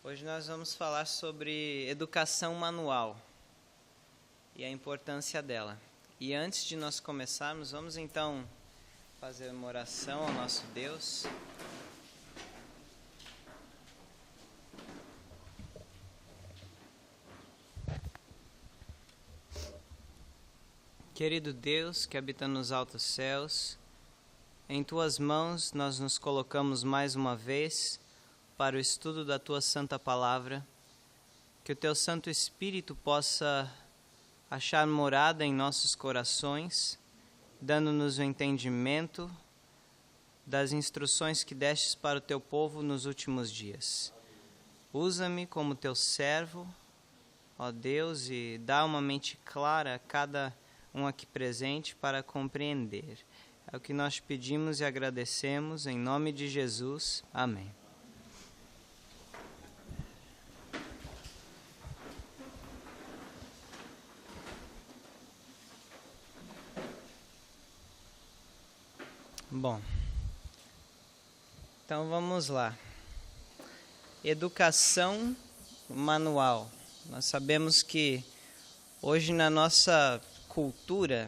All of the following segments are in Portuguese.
Hoje nós vamos falar sobre educação manual e a importância dela. E antes de nós começarmos, vamos então fazer uma oração ao nosso Deus. Querido Deus, que habita nos altos céus, em Tuas mãos nós nos colocamos mais uma vez para o estudo da Tua Santa Palavra, que o Teu Santo Espírito possa achar morada em nossos corações, dando-nos o entendimento das instruções que destes para o Teu povo nos últimos dias. Usa-me como Teu servo, ó Deus, e dá uma mente clara a cada um aqui presente para compreender. É o que nós pedimos e agradecemos, em nome de Jesus. Amém. Bom, então vamos lá. Educação manual. Nós sabemos que hoje na nossa cultura,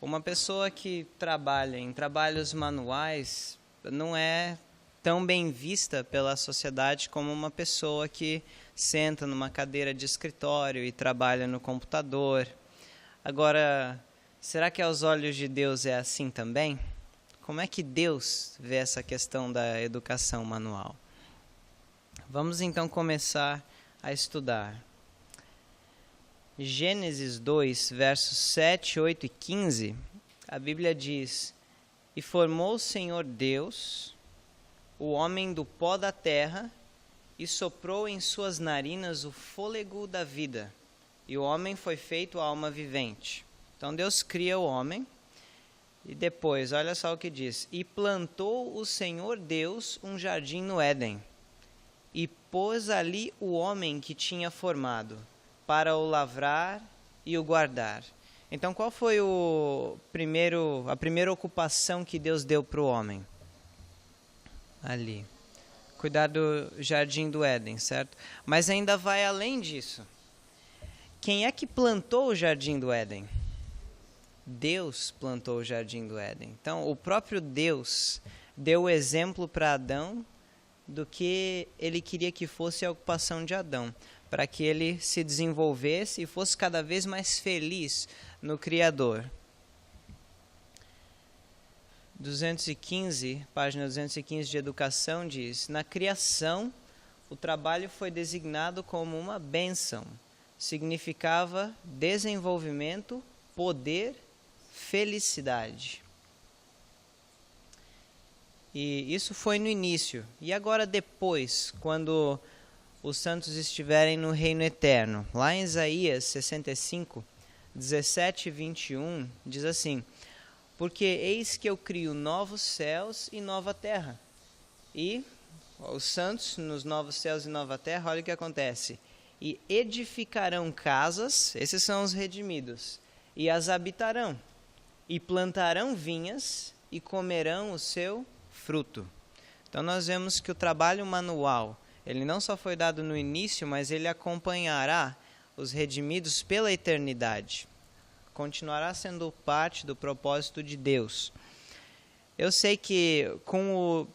uma pessoa que trabalha em trabalhos manuais não é tão bem vista pela sociedade como uma pessoa que senta numa cadeira de escritório e trabalha no computador. Agora, será que aos olhos de Deus é assim também? Como é que Deus vê essa questão da educação manual? Vamos então começar a estudar. Gênesis 2, versos 7, 8 e 15, a Bíblia diz: E formou o Senhor Deus o homem do pó da terra e soprou em suas narinas o fôlego da vida, e o homem foi feito alma vivente. Então Deus cria o homem, e depois, olha só o que diz: E plantou o Senhor Deus um jardim no Éden, e pôs ali o homem que tinha formado, para o lavrar e o guardar. Então, qual foi a primeira ocupação que Deus deu para o homem? Ali. Cuidar do jardim do Éden, certo? Mas ainda vai além disso. Quem é que plantou o jardim do Éden? Deus plantou o jardim do Éden. Então, o próprio Deus deu o exemplo para Adão do que ele queria que fosse a ocupação de Adão, para que ele se desenvolvesse e fosse cada vez mais feliz no Criador. 215, página 215 de Educação diz: Na criação, o trabalho foi designado como uma bênção. Significava desenvolvimento, poder, felicidade. E isso foi no início. E agora depois, quando os santos estiverem no reino eterno? Lá em Isaías 65, 17 e 21, diz assim: Porque eis que eu crio novos céus e nova terra. E os santos nos novos céus e nova terra, olha o que acontece. E edificarão casas, esses são os redimidos, e as habitarão. E plantarão vinhas e comerão o seu fruto. Então nós vemos que o trabalho manual, ele não só foi dado no início, mas ele acompanhará os redimidos pela eternidade. Continuará sendo parte do propósito de Deus. Eu sei que com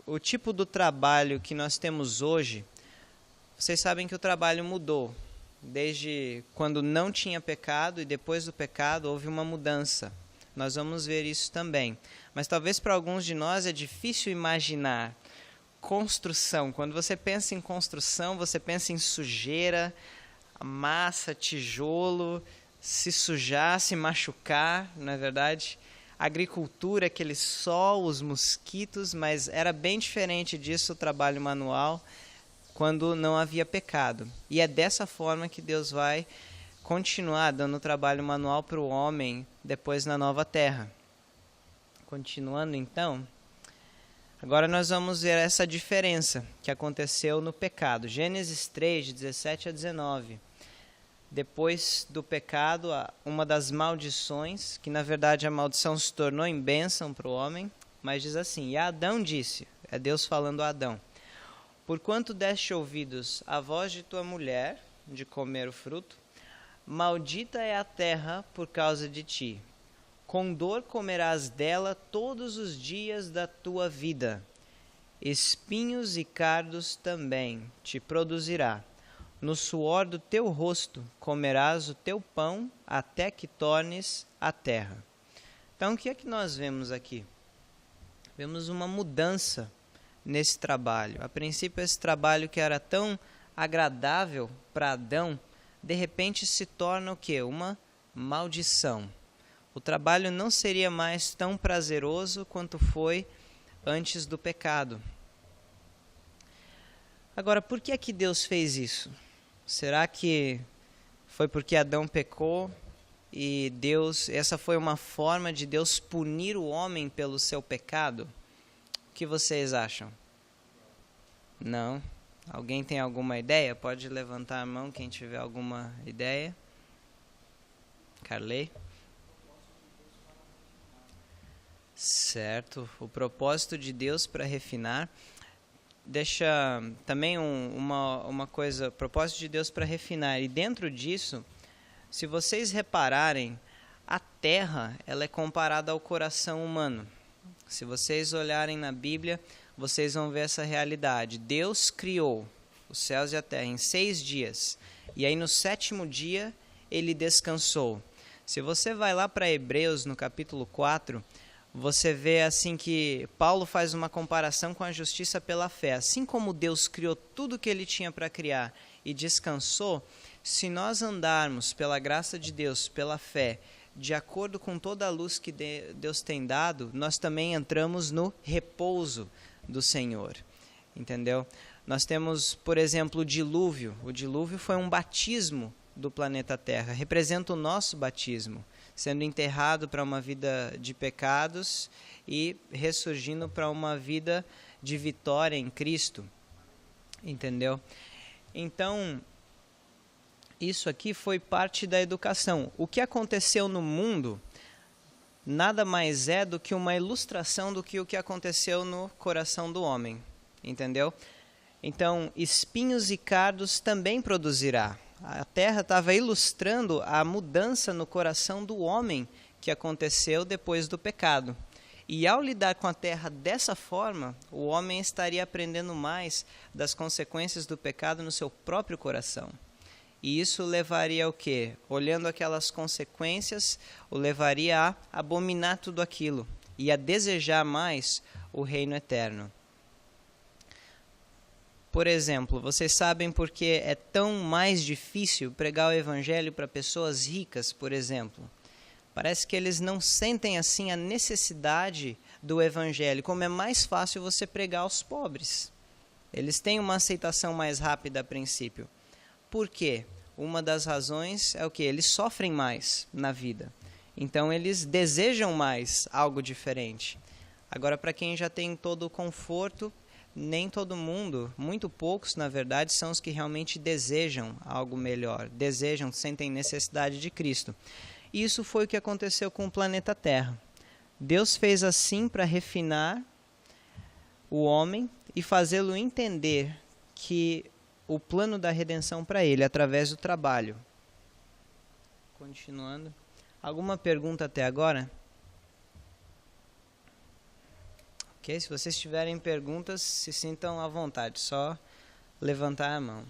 o tipo do trabalho que nós temos hoje, vocês sabem que o trabalho mudou. Desde quando não tinha pecado e depois do pecado houve uma mudança. Nós vamos ver isso também. Mas talvez para alguns de nós é difícil imaginar construção. Quando você pensa em construção, você pensa em sujeira, massa, tijolo, se sujar, se machucar, não é verdade? Agricultura, aquele sol, os mosquitos, mas era bem diferente disso o trabalho manual quando não havia pecado. E é dessa forma que Deus vai continuar dando trabalho manual para o homem depois na nova terra. Continuando então, agora nós vamos ver essa diferença que aconteceu no pecado. Gênesis 3, de 17 a 19. Depois do pecado, uma das maldições, que na verdade a maldição se tornou em bênção para o homem, mas diz assim: E Adão disse, é Deus falando a Adão: Porquanto deste ouvidos à voz de tua mulher, de comer o fruto, maldita é a terra por causa de ti. Com dor comerás dela todos os dias da tua vida. Espinhos e cardos também te produzirá. No suor do teu rosto comerás o teu pão até que tornes a terra. Então, o que é que nós vemos aqui? Vemos uma mudança nesse trabalho. A princípio, esse trabalho que era tão agradável para Adão, de repente se torna o quê? Uma maldição. O trabalho não seria mais tão prazeroso quanto foi antes do pecado. Agora, por que é que Deus fez isso? Será que foi porque Adão pecou e essa foi uma forma de Deus punir o homem pelo seu pecado? O que vocês acham? Não? Alguém tem alguma ideia? Pode levantar a mão quem tiver alguma ideia. Carley? Certo, o propósito de Deus para refinar. Deixa também uma coisa, propósito de Deus para refinar. E dentro disso, se vocês repararem, a terra ela é comparada ao coração humano. Se vocês olharem na Bíblia, vocês vão ver essa realidade. Deus criou os céus e a terra em 6 dias. E aí no 7º dia, ele descansou. Se você vai lá para Hebreus, no capítulo 4, você vê assim que Paulo faz uma comparação com a justiça pela fé. Assim como Deus criou tudo o que ele tinha para criar e descansou, se nós andarmos pela graça de Deus, pela fé, de acordo com toda a luz que Deus tem dado, nós também entramos no repouso do Senhor. Entendeu? Nós temos, por exemplo, o dilúvio. O dilúvio foi um batismo do planeta Terra, representa o nosso batismo, sendo enterrado para uma vida de pecados e ressurgindo para uma vida de vitória em Cristo. Entendeu? Então, isso aqui foi parte da educação. O que aconteceu no mundo nada mais é do que uma ilustração do que o que aconteceu no coração do homem. Entendeu? Então, espinhos e cardos também produzirá. A terra estava ilustrando a mudança no coração do homem que aconteceu depois do pecado. E ao lidar com a terra dessa forma, o homem estaria aprendendo mais das consequências do pecado no seu próprio coração. E isso levaria ao quê? Olhando aquelas consequências, o levaria a abominar tudo aquilo e a desejar mais o reino eterno. Por exemplo, vocês sabem por que é tão mais difícil pregar o evangelho para pessoas ricas, por exemplo? Parece que eles não sentem assim a necessidade do evangelho, como é mais fácil você pregar aos pobres. Eles têm uma aceitação mais rápida a princípio. Por quê? Uma das razões é o que? Eles sofrem mais na vida. Então eles desejam mais algo diferente. Agora, para quem já tem todo o conforto, nem todo mundo, muito poucos, na verdade, são os que realmente desejam algo melhor, desejam, sentem necessidade de Cristo. E isso foi o que aconteceu com o planeta Terra. Deus fez assim para refinar o homem e fazê-lo entender que o plano da redenção para ele, através do trabalho. Continuando. Alguma pergunta até agora? Ok? Se vocês tiverem perguntas, se sintam à vontade, só levantar a mão.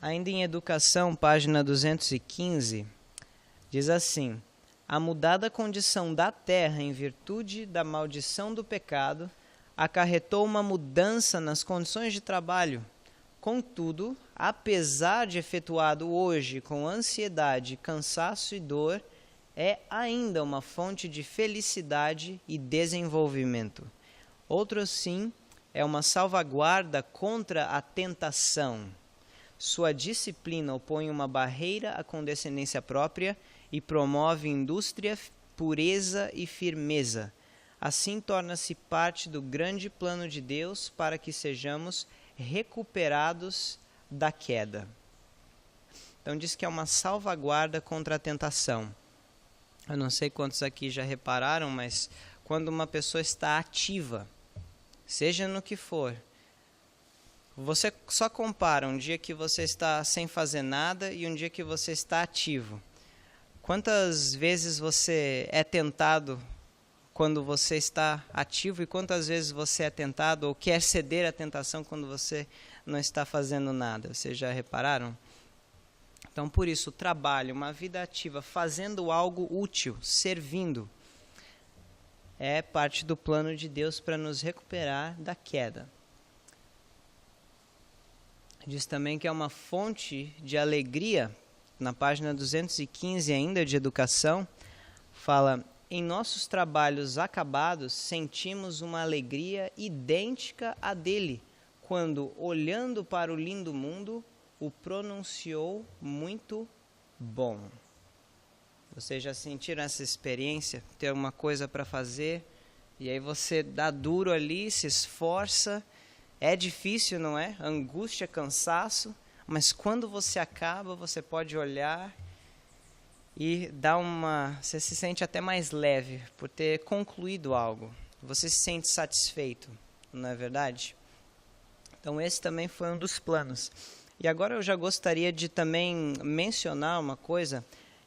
Ainda em Educação, página 215, diz assim: a mudada condição da terra em virtude da maldição do pecado acarretou uma mudança nas condições de trabalho. Contudo, apesar de efetuado hoje com ansiedade, cansaço e dor, é ainda uma fonte de felicidade e desenvolvimento. Outro sim é uma salvaguarda contra a tentação. Sua disciplina opõe uma barreira à condescendência própria e promove indústria, pureza e firmeza. Assim torna-se parte do grande plano de Deus para que sejamos recuperados da queda. Então diz que é uma salvaguarda contra a tentação. Eu não sei quantos aqui já repararam, mas quando uma pessoa está ativa, seja no que for, você só compara um dia que você está sem fazer nada e um dia que você está ativo. Quantas vezes você é tentado quando você está ativo e quantas vezes você é tentado ou quer ceder à tentação quando você não está fazendo nada? Vocês já repararam? Então, por isso, o trabalho, uma vida ativa, fazendo algo útil, servindo, é parte do plano de Deus para nos recuperar da queda. Diz também que é uma fonte de alegria, na página 215 ainda de educação, fala: em nossos trabalhos acabados sentimos uma alegria idêntica à dele, quando, olhando para o lindo mundo, o pronunciou muito bom. Vocês já sentiram essa experiência? Ter uma coisa para fazer, e aí você dá duro ali, se esforça, é difícil, não é? Angústia, cansaço, mas quando você acaba, você pode olhar e você se sente até mais leve por ter concluído algo. Você se sente satisfeito, não é verdade? Então esse também foi um dos planos. E agora eu já gostaria de também mencionar uma coisa,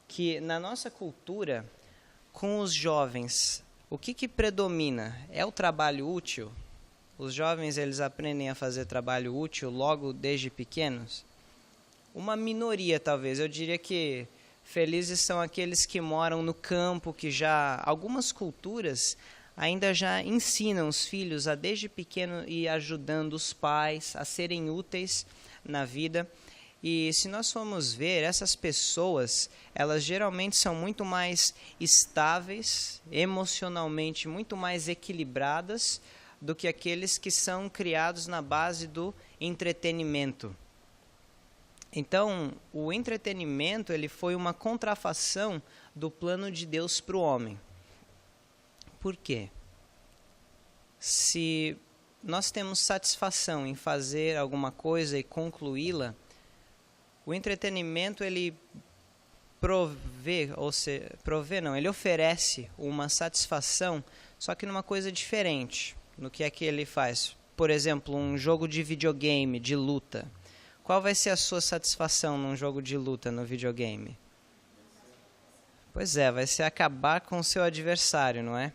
que na nossa cultura, com os jovens, o que predomina? É o trabalho útil? Os jovens, eles aprendem a fazer trabalho útil logo desde pequenos? Uma minoria, talvez. Eu diria que felizes são aqueles que moram no campo, que já, algumas culturas ainda já ensinam os filhos a desde pequeno ir ajudando os pais a serem úteis na vida. E se nós formos ver, essas pessoas, elas geralmente são muito mais estáveis, emocionalmente muito mais equilibradas do que aqueles que são criados na base do entretenimento. Então, o entretenimento ele foi uma contrafação do plano de Deus para o homem. Por quê? Se nós temos satisfação em fazer alguma coisa e concluí-la, o entretenimento ele ele oferece uma satisfação, só que numa coisa diferente. No que é que ele faz? Por exemplo, um jogo de videogame, de luta. Qual vai ser a sua satisfação num jogo de luta no videogame? Pois é, vai ser acabar com o seu adversário, não é?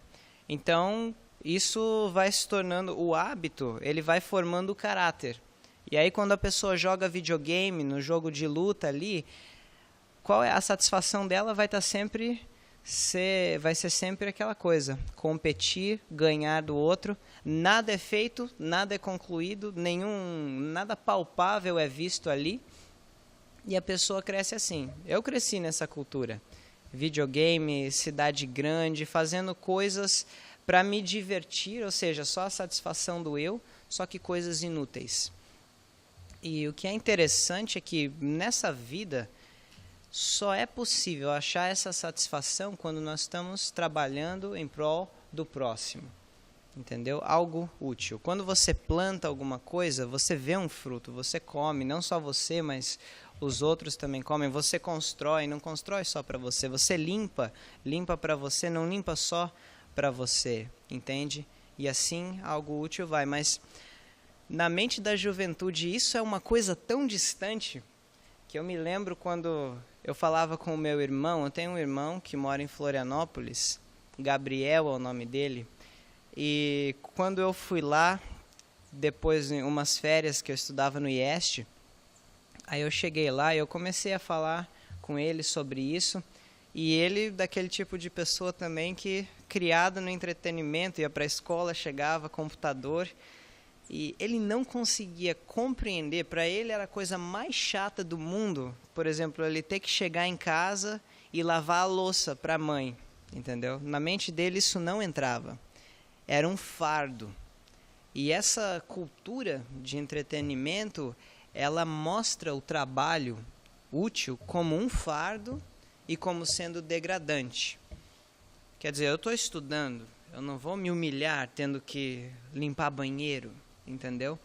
Então, isso vai se tornando o hábito, ele vai formando o caráter. E aí, quando a pessoa joga videogame, no jogo de luta ali, qual é a satisfação dela? Vai ser sempre aquela coisa, competir, ganhar do outro, nada é feito, nada é concluído, nada palpável é visto ali, e a pessoa cresce assim. Eu cresci nessa cultura, videogame, cidade grande, fazendo coisas para me divertir, ou seja, só a satisfação do eu, só que coisas inúteis. E o que é interessante é que nessa vida só é possível achar essa satisfação quando nós estamos trabalhando em prol do próximo. Entendeu? Algo útil. Quando você planta alguma coisa, você vê um fruto, você come, não só você, mas os outros também comem. Você constrói, não constrói só para você. Você limpa para você, não limpa só para você. Entende? E assim algo útil vai. Mas na mente da juventude isso é uma coisa tão distante que eu me lembro quando eu falava com o meu irmão. Eu tenho um irmão que mora em Florianópolis, Gabriel é o nome dele, e quando eu fui lá, depois de umas férias que eu estudava no IEST, aí eu cheguei lá e eu comecei a falar com ele sobre isso, e ele daquele tipo de pessoa também que, criado no entretenimento, ia para a escola, chegava, computador, e ele não conseguia compreender. Para ele era a coisa mais chata do mundo, por exemplo, ele ter que chegar em casa e lavar a louça para a mãe, entendeu? Na mente dele isso não entrava, era um fardo. E essa cultura de entretenimento, ela mostra o trabalho útil como um fardo e como sendo degradante. Quer dizer, eu estou estudando, eu não vou me humilhar tendo que limpar banheiro, entendeu?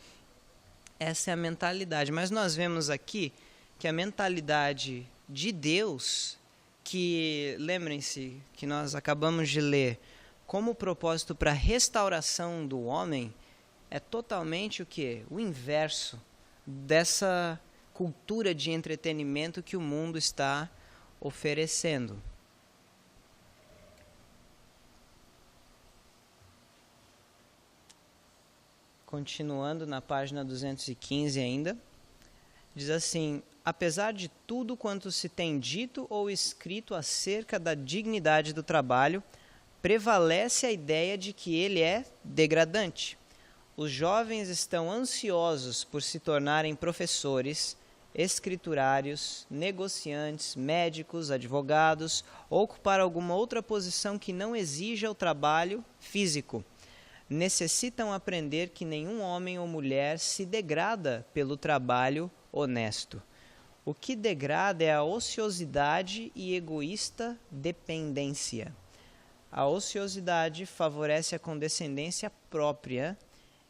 Essa é a mentalidade. Mas nós vemos aqui que a mentalidade de Deus, que, lembrem-se, que nós acabamos de ler, como propósito para a restauração do homem, é totalmente o quê? O inverso dessa cultura de entretenimento que o mundo está oferecendo. Continuando na página 215 ainda, diz assim: apesar de tudo quanto se tem dito ou escrito acerca da dignidade do trabalho, prevalece a ideia de que ele é degradante. Os jovens estão ansiosos por se tornarem professores, escriturários, negociantes, médicos, advogados, ou ocupar alguma outra posição que não exija o trabalho físico. Necessitam aprender que nenhum homem ou mulher se degrada pelo trabalho honesto. O que degrada é a ociosidade e egoísta dependência. A ociosidade favorece a condescendência própria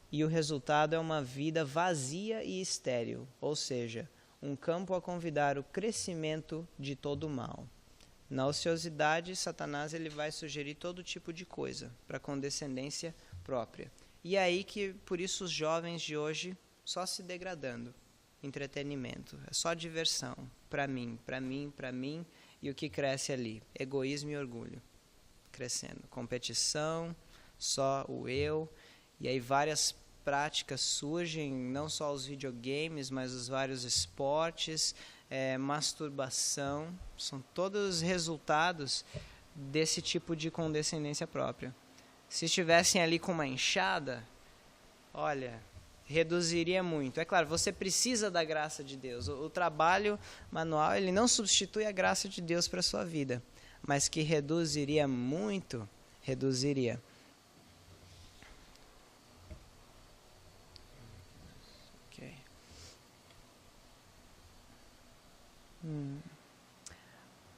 e o resultado é uma vida vazia e estéril, ou seja, um campo a convidar o crescimento de todo o mal. Na ociosidade, Satanás ele vai sugerir todo tipo de coisa para a condescendência própria. E é aí que, por isso, os jovens de hoje só se degradando. Entretenimento, é só diversão, para mim, e o que cresce ali? Egoísmo e orgulho, crescendo. Competição, só o eu, e aí várias práticas surgem, não só os videogames, mas os vários esportes, masturbação, são todos resultados desse tipo de condescendência própria. Se estivessem ali com uma enxada, olha, reduziria muito. É claro, você precisa da graça de Deus. O trabalho manual, ele não substitui a graça de Deus para a sua vida, mas que reduziria muito, reduziria. Okay.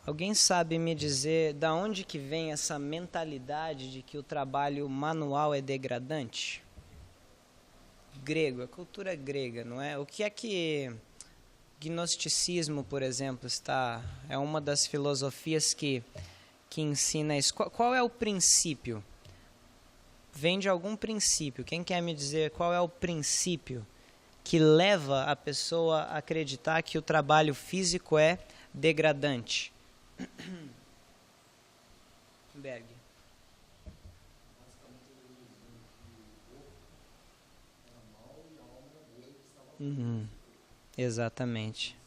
Alguém sabe me dizer da onde que vem essa mentalidade de que o trabalho manual é degradante? Grego, a cultura grega, não é? O que é que gnosticismo, por exemplo, é uma das filosofias que ensina isso. Qual é o princípio? Vem de algum princípio. Quem quer me dizer qual é o princípio que leva a pessoa a acreditar que o trabalho físico é degradante? Berg. Exatamente.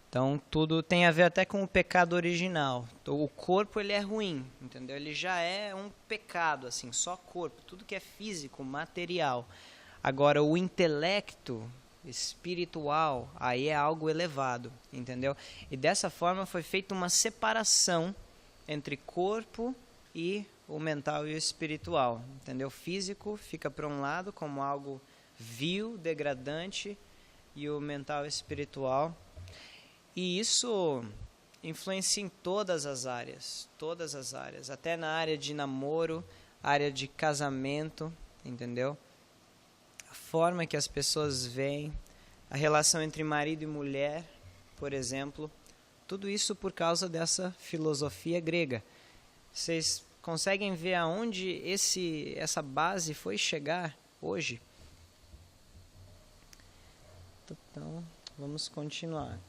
Então tudo tem a ver até com o pecado original. O corpo ele é ruim, entendeu? Ele já é um pecado, assim, só corpo, tudo que é físico, material. Agora o intelecto espiritual, aí é algo elevado, entendeu? E dessa forma foi feita uma separação entre corpo e o mental e o espiritual, entendeu? O físico fica para um lado como algo vil, degradante, e o mental e espiritual. E isso influencia em todas as áreas, até na área de namoro, área de casamento, entendeu? A forma que as pessoas veem, a relação entre marido e mulher, por exemplo, tudo isso por causa dessa filosofia grega. Vocês conseguem ver aonde essa base foi chegar hoje? Então, vamos continuar.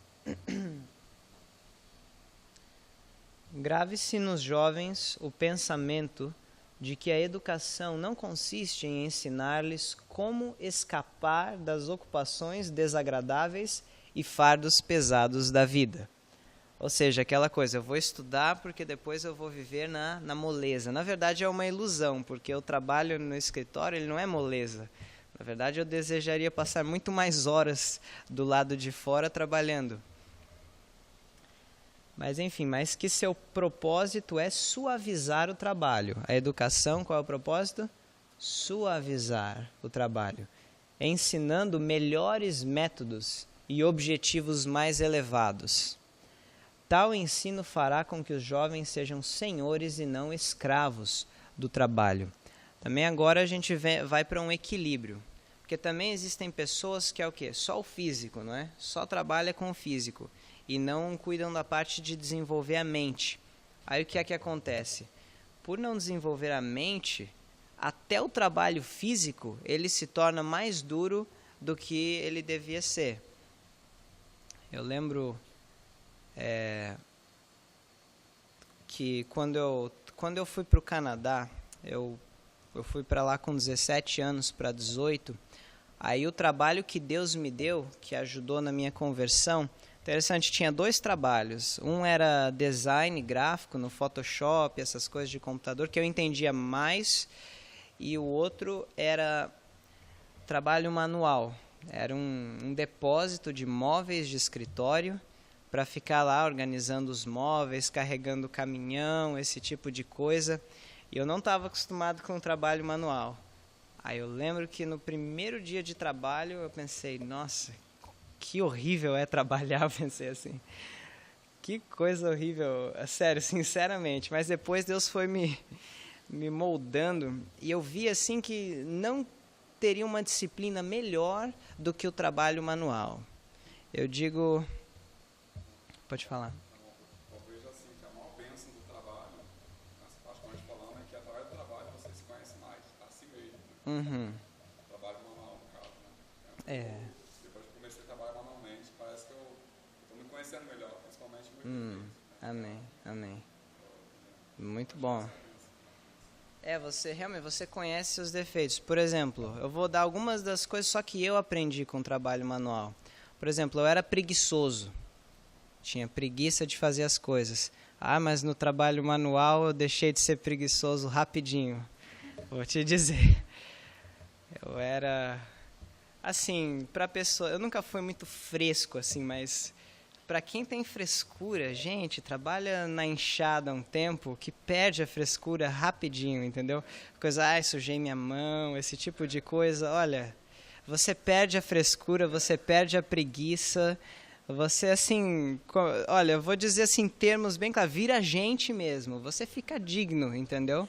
Grave-se nos jovens o pensamento de que a educação não consiste em ensinar-lhes como escapar das ocupações desagradáveis e fardos pesados da vida. Ou seja, aquela coisa, eu vou estudar porque depois eu vou viver na moleza. Na verdade é uma ilusão, porque o trabalho no escritório ele não é moleza. Na verdade eu desejaria passar muito mais horas do lado de fora trabalhando. Mas enfim, mas que seu propósito é suavizar o trabalho. A educação, qual é o propósito? Suavizar o trabalho, ensinando melhores métodos e objetivos mais elevados. Tal ensino fará com que os jovens sejam senhores e não escravos do trabalho. Também agora a gente vai para um equilíbrio, porque também existem pessoas que é o quê? Só o físico, não é? Só trabalha com o físico e não cuidam da parte de desenvolver a mente. Aí o que é que acontece? Por não desenvolver a mente, até o trabalho físico, ele se torna mais duro do que ele devia ser. Eu lembro que quando eu fui para o Canadá, eu fui para lá com 17 anos para 18, aí o trabalho que Deus me deu, que ajudou na minha conversão, interessante, tinha 2 trabalhos. Um era design gráfico no Photoshop, essas coisas de computador, que eu entendia mais, e o outro era trabalho manual. Era um depósito de móveis de escritório para ficar lá organizando os móveis, carregando o caminhão, esse tipo de coisa. E eu não estava acostumado com o trabalho manual. Aí eu lembro que no primeiro dia de trabalho eu pensei, nossa, que horrível é trabalhar, eu pensei assim. Que coisa horrível, sério, sinceramente. Mas depois Deus foi me moldando e eu vi assim que não teria uma disciplina melhor do que o trabalho manual. Eu digo... Pode falar. Eu vejo assim que a maior bênção do trabalho, particularmente falando, é que através do trabalho você se conhece mais a si mesmo. Né? Trabalho manual, no caso. Né? Depois que eu comecei a trabalhar manualmente, parece que eu estou me conhecendo melhor, principalmente no meu Amém, amém. Muito bom. Você conhece seus defeitos. Por exemplo, eu vou dar algumas das coisas só que eu aprendi com o trabalho manual. Por exemplo, eu era preguiçoso. Tinha preguiça de fazer as coisas. Mas no trabalho manual eu deixei de ser preguiçoso rapidinho. Vou te dizer. Eu era... Assim, pra pessoa... Eu nunca fui muito fresco, assim, mas... Para quem tem frescura, gente, trabalha na enxada um tempo que perde a frescura rapidinho, entendeu? Coisa, sujei minha mão, esse tipo de coisa. Olha, você perde a frescura, você perde a preguiça, você, assim, olha, eu vou dizer assim, em termos bem claros, vira gente mesmo, você fica digno, entendeu?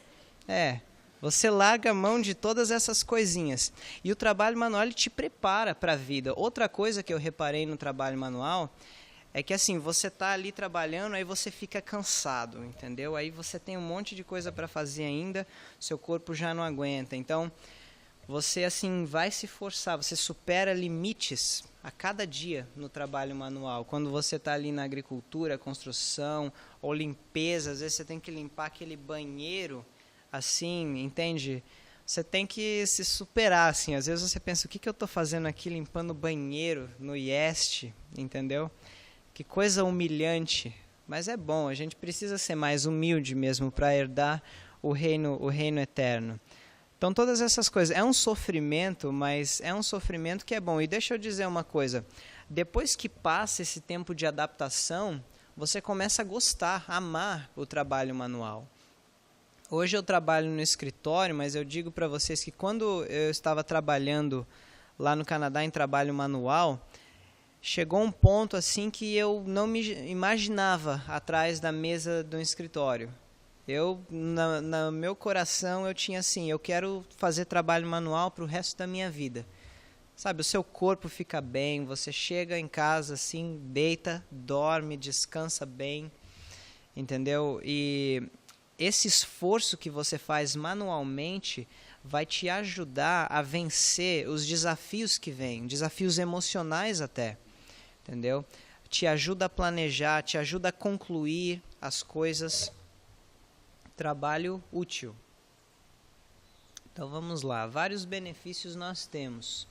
Você larga a mão de todas essas coisinhas. E o trabalho manual, ele te prepara para a vida. Outra coisa que eu reparei no trabalho manual é que assim, você tá ali trabalhando, aí você fica cansado, entendeu? Aí você tem um monte de coisa para fazer ainda, seu corpo já não aguenta. Então, você assim vai se forçar, você supera limites a cada dia no trabalho manual. Quando você está ali na agricultura, construção ou limpeza, às vezes você tem que limpar aquele banheiro, assim, entende? Você tem que se superar, assim. Às vezes você pensa, o que eu estou fazendo aqui limpando o banheiro no IEST, entendeu? Que coisa humilhante, mas é bom, a gente precisa ser mais humilde mesmo para herdar o reino eterno. Então todas essas coisas, é um sofrimento, mas é um sofrimento que é bom. E deixa eu dizer uma coisa, depois que passa esse tempo de adaptação, você começa a gostar, a amar o trabalho manual. Hoje eu trabalho no escritório, mas eu digo para vocês que quando eu estava trabalhando lá no Canadá em trabalho manual, chegou um ponto assim que eu não me imaginava atrás da mesa do escritório. No meu coração, eu tinha assim, eu quero fazer trabalho manual para o resto da minha vida. Sabe, o seu corpo fica bem, você chega em casa assim, deita, dorme, descansa bem, entendeu? E esse esforço que você faz manualmente vai te ajudar a vencer os desafios que vêm, desafios emocionais até. Entendeu? Te ajuda a planejar, te ajuda a concluir as coisas. Trabalho útil. Então vamos lá, vários benefícios nós temos.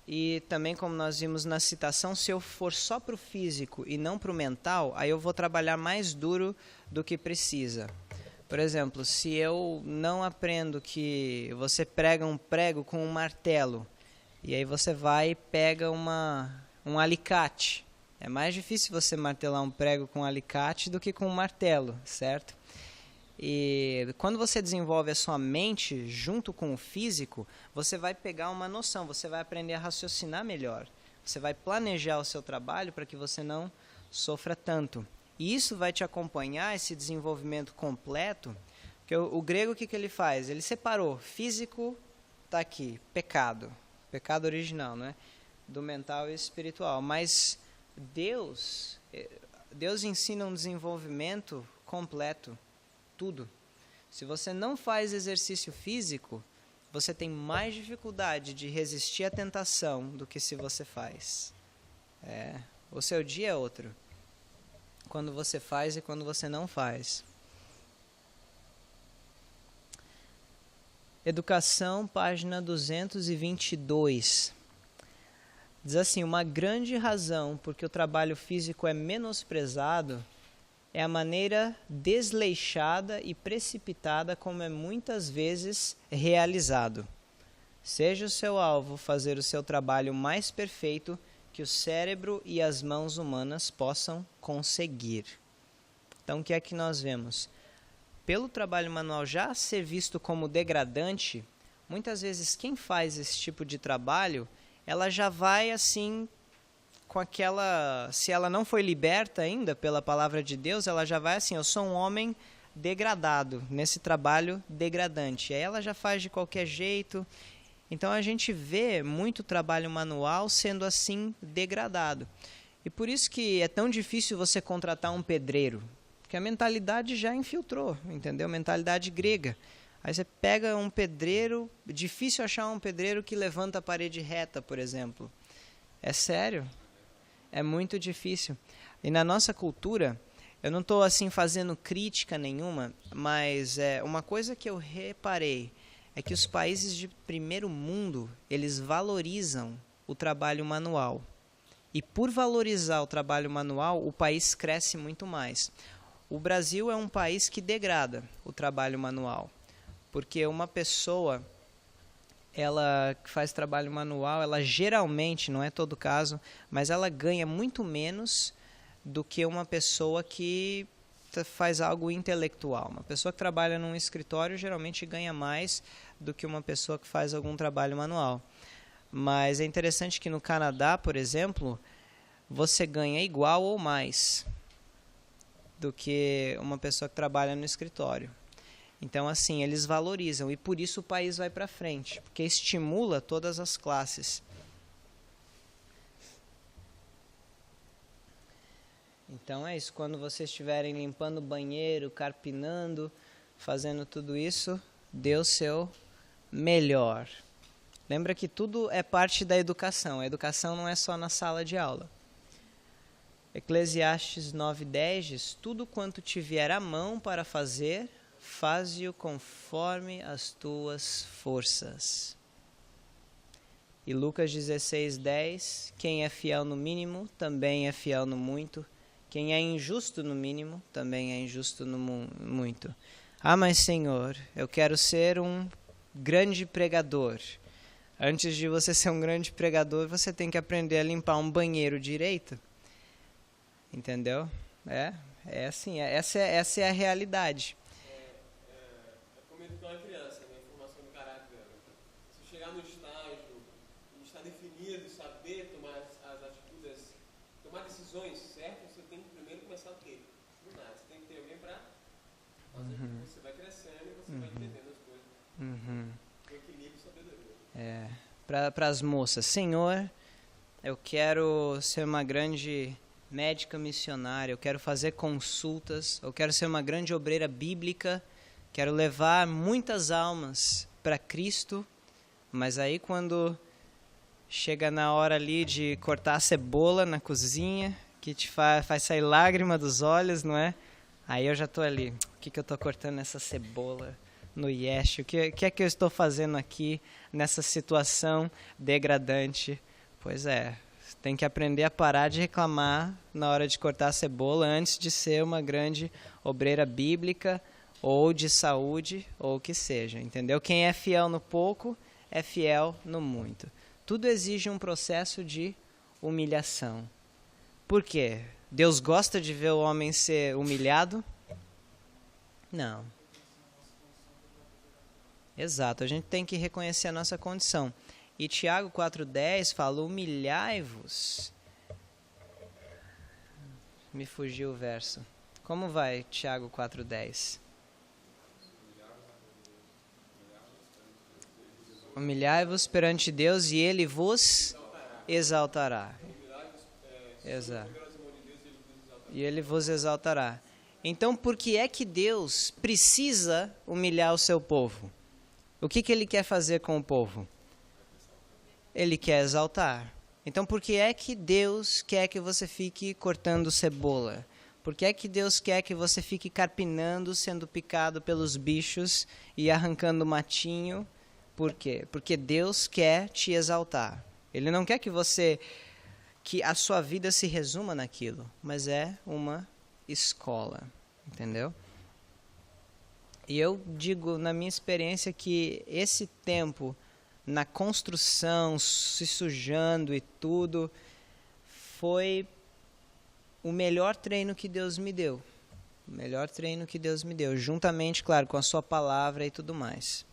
E também, como nós vimos na citação, se eu for só para o físico e não para o mental, aí eu vou trabalhar mais duro do que precisa. Por exemplo, se eu não aprendo que você prega um prego com um martelo, e aí você vai e pega um alicate. É mais difícil você martelar um prego com um alicate do que com um martelo, certo? E quando você desenvolve a sua mente junto com o físico, você vai pegar uma noção, você vai aprender a raciocinar melhor. Você vai planejar o seu trabalho para que você não sofra tanto. E isso vai te acompanhar, esse desenvolvimento completo, porque o grego o que ele faz? Ele separou, físico está aqui, pecado original, né? Do mental e espiritual. Mas Deus ensina um desenvolvimento completo, tudo. Se você não faz exercício físico, você tem mais dificuldade de resistir à tentação do que se você faz. O seu dia é outro. Quando você faz e quando você não faz. Educação, página 222. Diz assim, uma grande razão porque o trabalho físico é menosprezado é a maneira desleixada e precipitada como é muitas vezes realizado. Seja o seu alvo fazer o seu trabalho mais perfeito que o cérebro e as mãos humanas possam conseguir. Então, o que é que nós vemos? Pelo trabalho manual já ser visto como degradante, muitas vezes quem faz esse tipo de trabalho, ela já vai assim, com aquela... Se ela não foi liberta ainda pela palavra de Deus, ela já vai assim, eu sou um homem degradado, nesse trabalho degradante. Aí ela já faz de qualquer jeito. Então a gente vê muito trabalho manual sendo assim degradado. E por isso que é tão difícil você contratar um pedreiro, porque a mentalidade já infiltrou, entendeu? Mentalidade grega. Aí você pega um pedreiro, difícil achar um pedreiro que levanta a parede reta, por exemplo. É sério? É muito difícil. E na nossa cultura, eu não estou assim fazendo crítica nenhuma, mas uma coisa que eu reparei é que os países de primeiro mundo, eles valorizam o trabalho manual. E por valorizar o trabalho manual, o país cresce muito mais. O Brasil é um país que degrada o trabalho manual, porque uma pessoa, ela que faz trabalho manual, ela geralmente, não é todo caso, mas ela ganha muito menos do que uma pessoa que faz algo intelectual. Uma pessoa que trabalha num escritório geralmente ganha mais do que uma pessoa que faz algum trabalho manual. Mas é interessante que no Canadá, por exemplo, você ganha igual ou mais do que uma pessoa que trabalha no escritório. Então, assim, eles valorizam e por isso o país vai para frente, porque estimula todas as classes. Então é isso, quando vocês estiverem limpando o banheiro, carpinando, fazendo tudo isso, dê o seu melhor. Lembra que tudo é parte da educação, a educação não é só na sala de aula. Eclesiastes 9:10 diz, tudo quanto te vier à mão para fazer, faze-o conforme as tuas forças. E Lucas 16:10, quem é fiel no mínimo, também é fiel no muito. Quem é injusto no mínimo, também é injusto no muito. Ah, mas Senhor, eu quero ser um grande pregador. Antes de você ser um grande pregador, você tem que aprender a limpar um banheiro direito. Entendeu? É assim, essa é a realidade. Como educar uma criança, né? A formação do caráter dela. Se chegar no estágio e estar definido, saber tomar as atitudes, tomar decisões certas, você tem que primeiro começar o quê? Do nada. Você tem que ter alguém para fazer com que você vai crescendo e você vai entendendo as coisas. O equilíbrio e sabedoria. Para as moças, Senhor, eu quero ser uma grande médica missionária, eu quero fazer consultas, eu quero ser uma grande obreira bíblica, quero levar muitas almas para Cristo, mas aí quando chega na hora ali de cortar a cebola na cozinha, que te faz sair lágrima dos olhos, não é? Aí eu já estou ali, o que eu estou cortando essa cebola no Yesh? O que é que eu estou fazendo aqui nessa situação degradante? Pois é. Tem que aprender a parar de reclamar na hora de cortar a cebola antes de ser uma grande obreira bíblica ou de saúde ou o que seja, entendeu? Quem é fiel no pouco é fiel no muito. Tudo exige um processo de humilhação. Por quê? Deus gosta de ver o homem ser humilhado? Não. Exato, a gente tem que reconhecer a nossa condição. E Tiago 4:10 fala, humilhai-vos. Me fugiu o verso. Como vai Tiago 4:10? Humilhai-vos perante Deus e Ele vos exaltará. Exato. E Ele vos exaltará. Então, por que é que Deus precisa humilhar o seu povo? O que ele quer fazer com o povo? Ele quer exaltar. Então, por que é que Deus quer que você fique cortando cebola? Por que é que Deus quer que você fique carpinando, sendo picado pelos bichos e arrancando matinho? Por quê? Porque Deus quer te exaltar. Ele não quer que a sua vida se resuma naquilo, mas é uma escola, entendeu? E eu digo, na minha experiência, que esse tempo na construção, se sujando e tudo, foi o melhor treino que Deus me deu. O melhor treino que Deus me deu, juntamente, claro, com a sua palavra e tudo mais.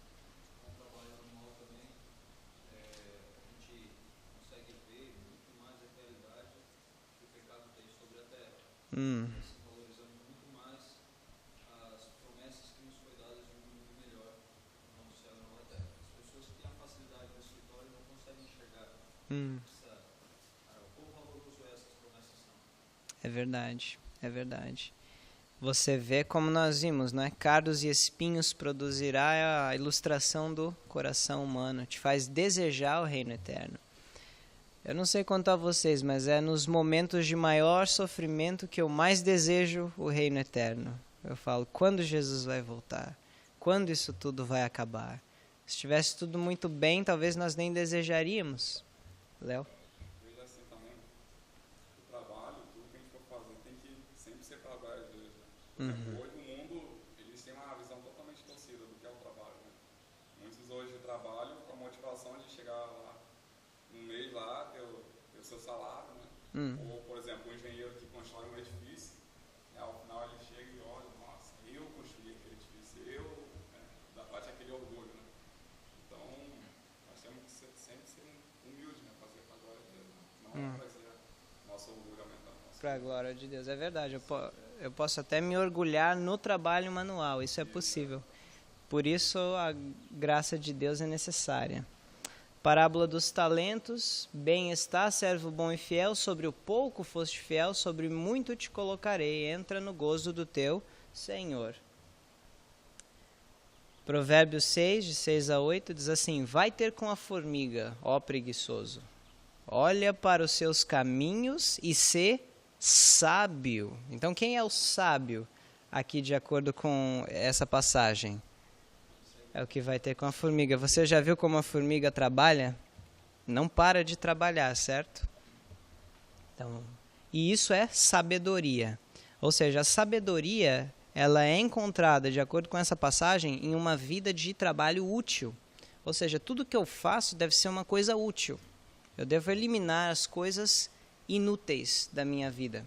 Valorizando muito mais as promessas que nos foi dadas de um mundo melhor, no céu e na terra. As pessoas que têm a facilidade do escritório não conseguem enxergar o quão valoroso essas promessas são. É verdade, é verdade. Você vê como nós vimos, né? Cardos e espinhos produzirá a ilustração do coração humano, te faz desejar o reino eterno. Eu não sei quanto a vocês, mas é nos momentos de maior sofrimento que eu mais desejo o reino eterno. Eu falo, quando Jesus vai voltar? Quando isso tudo vai acabar? Se estivesse tudo muito bem, talvez nós nem desejaríamos. Léo? Veja assim também, o trabalho, tudo que a gente for fazer, tem que sempre ser para a glória de Deus. Né? Hoje o mundo, eles têm uma visão totalmente torcida do que é o trabalho. Né? Muitos hoje trabalham com a motivação de chegar lá no mês lá, ter o seu salário, né? Ou, por exemplo, um engenheiro que constrói um edifício, né? Ao final ele chega e olha, nossa, eu construí aquele edifício, da parte aquele orgulho, né? Então, nós temos que sempre ser humildes, né? Fazer para a glória de Deus, né? Não fazer nosso orgulho aumentando. Para a glória de Deus, é verdade. Eu posso até me orgulhar no trabalho manual, isso é possível. Por isso a graça de Deus é necessária. Parábola dos talentos, bem está, servo bom e fiel, sobre o pouco foste fiel, sobre muito te colocarei, entra no gozo do teu Senhor. Provérbios 6, de 6 a 8, diz assim, vai ter com a formiga, ó preguiçoso, olha para os seus caminhos e sê sábio. Então quem é o sábio aqui de acordo com essa passagem? É o que vai ter com a formiga. Você já viu como a formiga trabalha? Não para de trabalhar, certo? Então, e isso é sabedoria. Ou seja, a sabedoria, ela é encontrada, de acordo com essa passagem, em uma vida de trabalho útil. Ou seja, tudo que eu faço deve ser uma coisa útil. Eu devo eliminar as coisas inúteis da minha vida.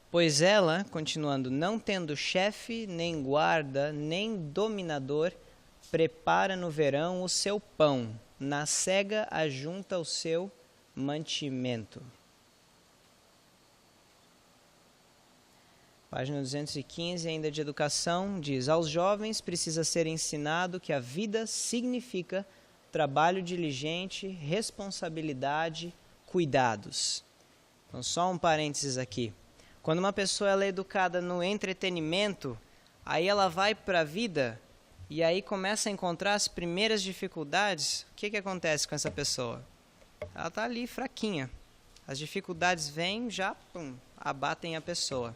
Pois ela, continuando, não tendo chefe, nem guarda, nem dominador, prepara no verão o seu pão, na cega ajunta o seu mantimento. Página 215, ainda de educação, diz, aos jovens precisa ser ensinado que a vida significa trabalho diligente, responsabilidade, cuidados. Então, só um parênteses aqui. Quando uma pessoa ela é educada no entretenimento, aí ela vai para a vida e aí começa a encontrar as primeiras dificuldades. O que acontece com essa pessoa? Ela está ali fraquinha. As dificuldades vêm, já abatem a pessoa.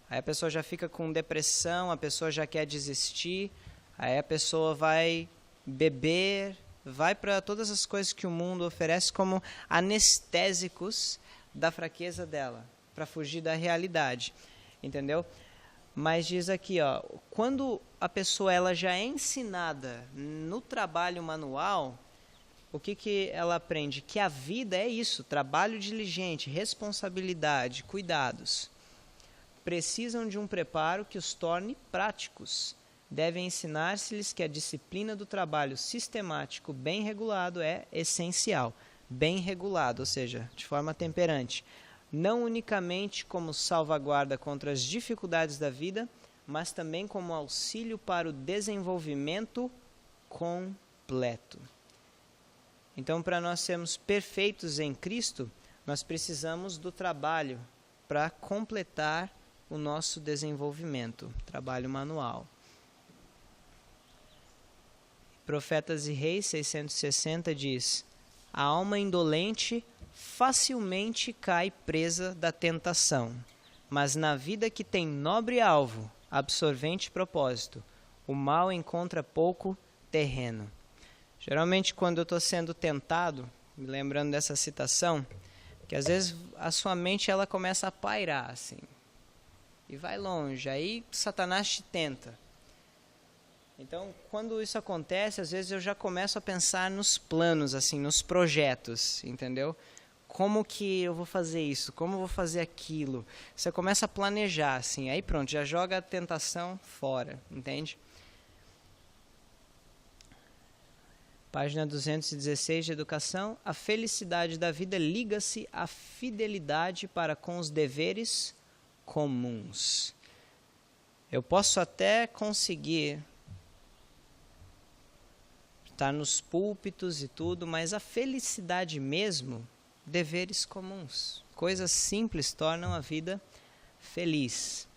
Aí a pessoa já fica com depressão, a pessoa já quer desistir, aí a pessoa vai beber, vai para todas as coisas que o mundo oferece como anestésicos da fraqueza dela, para fugir da realidade, entendeu? Mas diz aqui, ó, quando a pessoa ela já é ensinada no trabalho manual, o que ela aprende? Que a vida é isso, trabalho diligente, responsabilidade, cuidados. Precisam de um preparo que os torne práticos. Devem ensinar-se-lhes que a disciplina do trabalho sistemático bem regulado é essencial. Bem regulado, ou seja, de forma temperante. Não unicamente como salvaguarda contra as dificuldades da vida, mas também como auxílio para o desenvolvimento completo. Então, para nós sermos perfeitos em Cristo, nós precisamos do trabalho para completar o nosso desenvolvimento. Trabalho manual. Profetas e Reis 660 diz: a alma indolente facilmente cai presa da tentação, mas na vida que tem nobre alvo, absorvente propósito, o mal encontra pouco terreno. Geralmente quando eu estou sendo tentado, me lembrando dessa citação, que às vezes a sua mente ela começa a pairar assim, e vai longe, aí Satanás te tenta. Então, quando isso acontece, às vezes eu já começo a pensar nos planos, assim, nos projetos, entendeu? Como que eu vou fazer isso? Como eu vou fazer aquilo? Você começa a planejar, assim, aí pronto, já joga a tentação fora, entende? Página 216 de Educação. A felicidade da vida liga-se à fidelidade para com os deveres comuns. Eu posso até conseguir estar nos púlpitos e tudo, mas a felicidade mesmo, deveres comuns. Coisas simples tornam a vida feliz.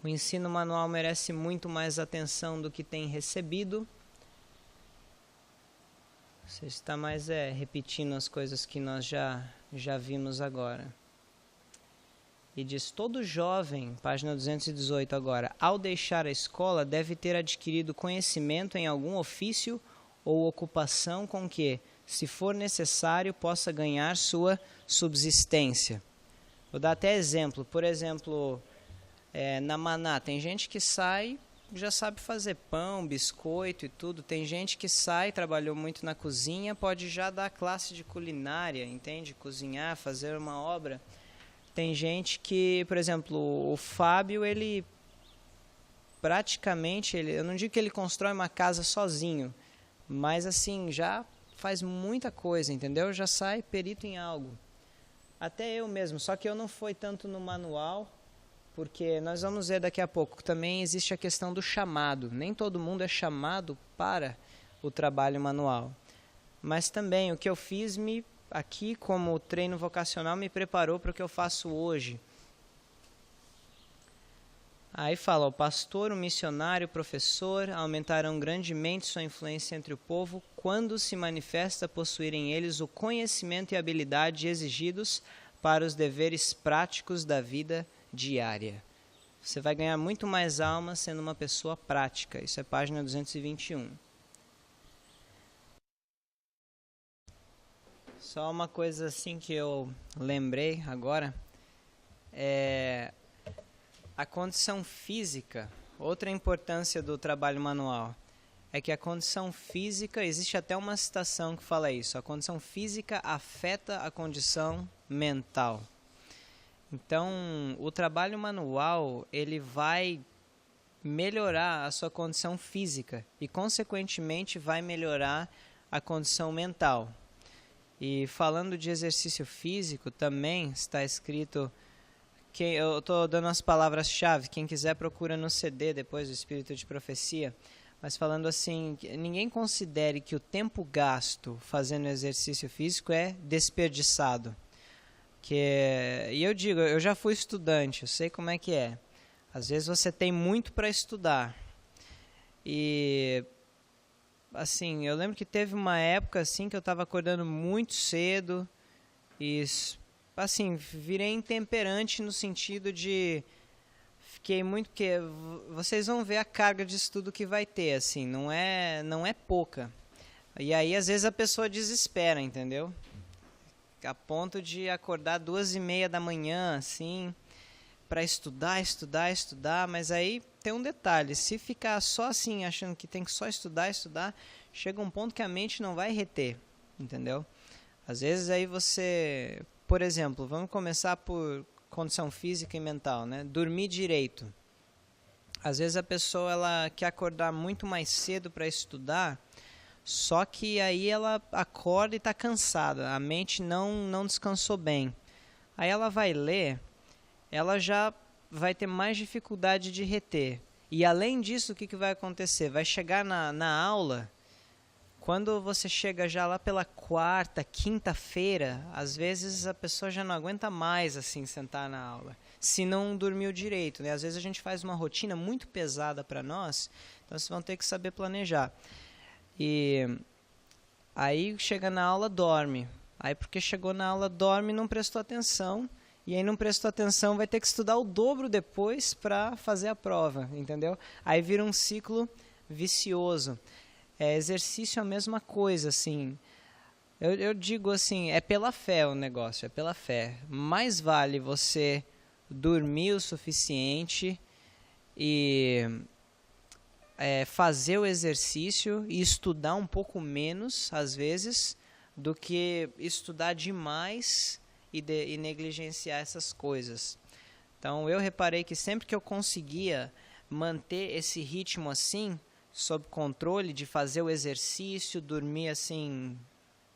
O ensino manual merece muito mais atenção do que tem recebido. Você está mais repetindo as coisas que nós já vimos agora. E diz, todo jovem, página 218 agora, ao deixar a escola deve ter adquirido conhecimento em algum ofício ou ocupação com que, se for necessário, possa ganhar sua subsistência. Vou dar até exemplo. Por exemplo, na Maná, tem gente que sai, já sabe fazer pão, biscoito e tudo. Tem gente que sai, trabalhou muito na cozinha, pode já dar classe de culinária, entende? Cozinhar, fazer uma obra. Tem gente que, por exemplo, o Fábio, ele praticamente, eu não digo que ele constrói uma casa sozinho, mas assim, já faz muita coisa, entendeu? Já sai perito em algo. Até eu mesmo, só que eu não fui tanto no manual, porque nós vamos ver daqui a pouco, também existe a questão do chamado. Nem todo mundo é chamado para o trabalho manual. Mas também o que eu fiz aqui como treino vocacional me preparou para o que eu faço hoje. Aí fala, o pastor, o missionário, o professor aumentarão grandemente sua influência entre o povo quando se manifesta possuírem eles o conhecimento e habilidade exigidos para os deveres práticos da vida diária. Você vai ganhar muito mais alma sendo uma pessoa prática. Isso é página 221. Só uma coisa assim que eu lembrei agora. A condição física. Outra importância do trabalho manual é que a condição física, existe até uma citação que fala isso, a condição física afeta a condição mental. Então, o trabalho manual, ele vai melhorar a sua condição física e, consequentemente, vai melhorar a condição mental. E falando de exercício físico, também está escrito, eu estou dando as palavras-chave, quem quiser procura no CD depois do Espírito de Profecia, mas falando assim, ninguém considere que o tempo gasto fazendo exercício físico é desperdiçado. E eu digo, eu já fui estudante, eu sei como é que é. Às vezes você tem muito para estudar. E, assim, eu lembro que teve uma época assim que eu estava acordando muito cedo e, assim, virei intemperante no sentido de... Fiquei muito... Porque vocês vão ver a carga de estudo que vai ter, assim, não é pouca. E aí, às vezes, a pessoa desespera, entendeu? A ponto de acordar 2h30 da manhã, assim, para estudar, mas aí tem um detalhe, se ficar só assim, achando que tem que só estudar, chega um ponto que a mente não vai reter, entendeu? Às vezes aí você, por exemplo, vamos começar por condição física e mental, né? Dormir direito. Às vezes a pessoa ela quer acordar muito mais cedo para estudar, só que aí ela acorda e está cansada, a mente não descansou bem. Aí ela vai ler, ela já vai ter mais dificuldade de reter. E além disso, o que vai acontecer? Vai chegar na aula quando você chega já lá pela quarta, quinta-feira, às vezes a pessoa já não aguenta mais assim sentar na aula, se não dormiu direito, né? Às vezes a gente faz uma rotina muito pesada para nós, então vocês vão ter que saber planejar. E aí chega na aula, dorme. Aí porque chegou na aula, dorme e não prestou atenção, e aí não prestou atenção, vai ter que estudar o dobro depois para fazer a prova, entendeu? Aí vira um ciclo vicioso. Exercício é a mesma coisa, assim. Eu digo assim, é pela fé o negócio, é pela fé. Mais vale você dormir o suficiente e fazer o exercício e estudar um pouco menos, às vezes, do que estudar demais e negligenciar essas coisas. Então, eu reparei que sempre que eu conseguia manter esse ritmo assim, sob controle, de fazer o exercício, dormir assim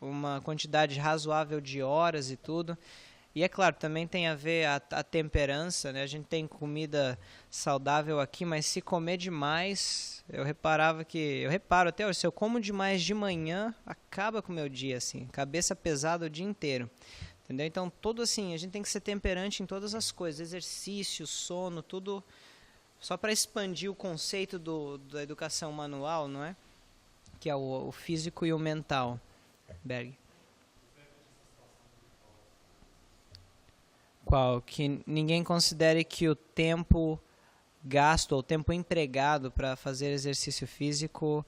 uma quantidade razoável de horas e tudo. E é claro, também tem a ver a temperança, né? A gente tem comida saudável aqui, mas se comer demais, eu reparo até hoje, se eu como demais de manhã, acaba com o meu dia, assim, cabeça pesada o dia inteiro. Entendeu? Então, todo assim, a gente tem que ser temperante em todas as coisas, exercício, sono, tudo. Só para expandir o conceito da educação manual, não é? Que é o físico e o mental. Berg. Qual? Que ninguém considere que o tempo gasto ou o tempo empregado para fazer exercício físico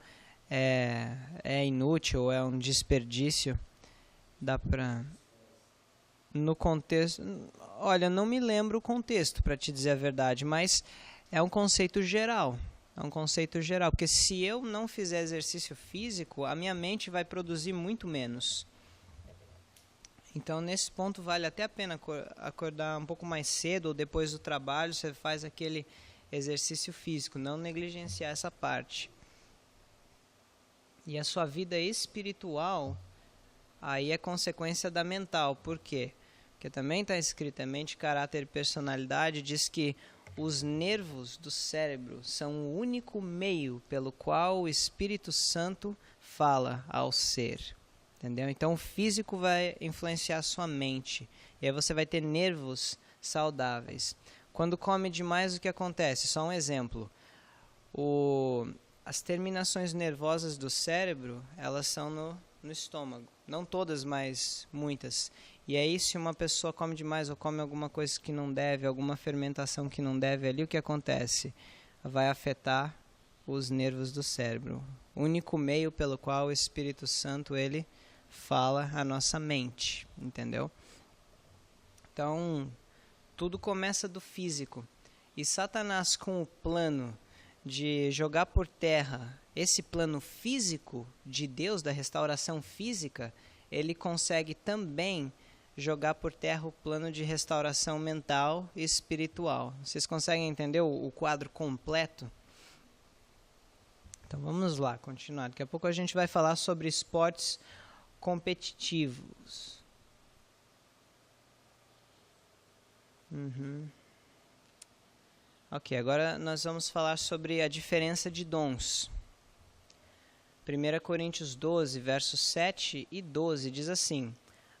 é inútil ou é um desperdício. Dá para... No contexto... Olha, não me lembro o contexto, para te dizer a verdade, mas... É um conceito geral, porque se eu não fizer exercício físico, a minha mente vai produzir muito menos. Então, nesse ponto, vale até a pena acordar um pouco mais cedo ou depois do trabalho, você faz aquele exercício físico, não negligenciar essa parte. E a sua vida espiritual, aí é consequência da mental. Por quê? Porque também está escrito, mente, caráter e personalidade, diz que os nervos do cérebro são o único meio pelo qual o Espírito Santo fala ao ser. Entendeu? Então o físico vai influenciar a sua mente. E aí você vai ter nervos saudáveis. Quando come demais, o que acontece? Só um exemplo. As terminações nervosas do cérebro, elas são no estômago. Não todas, mas muitas. E aí, se uma pessoa come demais ou come alguma coisa que não deve, alguma fermentação que não deve ali, o que acontece? Vai afetar os nervos do cérebro. O único meio pelo qual o Espírito Santo, ele fala a nossa mente, entendeu? Então, tudo começa do físico. E Satanás, com o plano de jogar por terra esse plano físico de Deus, da restauração física, ele consegue também jogar por terra o plano de restauração mental e espiritual. Vocês conseguem entender o quadro completo? Então vamos lá, continuar. Daqui a pouco a gente vai falar sobre esportes competitivos. Ok, agora nós vamos falar sobre a diferença de dons. 1 Coríntios 12, versos 7 e 12 diz assim: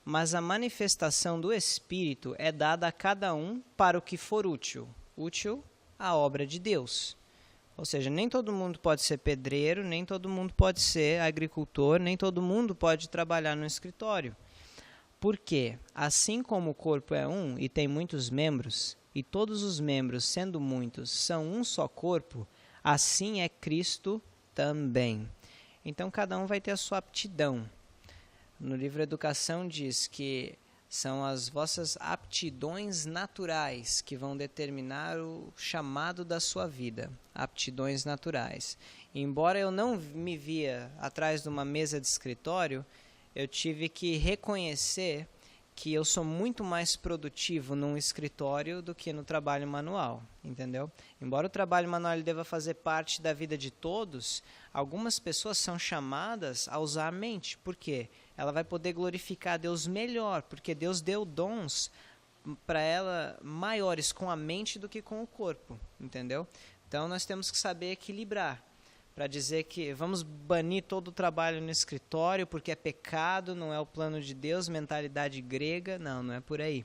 mas a manifestação do Espírito é dada a cada um para o que for útil à obra de Deus. Ou seja, nem todo mundo pode ser pedreiro, nem todo mundo pode ser agricultor, nem todo mundo pode trabalhar no escritório. Porque, assim como o corpo é um e tem muitos membros, e todos os membros, sendo muitos, são um só corpo, assim é Cristo também. Então, cada um vai ter a sua aptidão. No livro Educação diz que são as vossas aptidões naturais que vão determinar o chamado da sua vida. Aptidões naturais. E, embora eu não me via atrás de uma mesa de escritório, eu tive que reconhecer que eu sou muito mais produtivo num escritório do que no trabalho manual, entendeu? Embora o trabalho manual ele deva fazer parte da vida de todos, algumas pessoas são chamadas a usar a mente. Por quê? Ela vai poder glorificar a Deus melhor, porque Deus deu dons para ela maiores com a mente do que com o corpo, entendeu? Então nós temos que saber equilibrar. para dizer que vamos banir todo o trabalho no escritório porque é pecado, não é o plano de Deus, mentalidade grega. Não, não é por aí.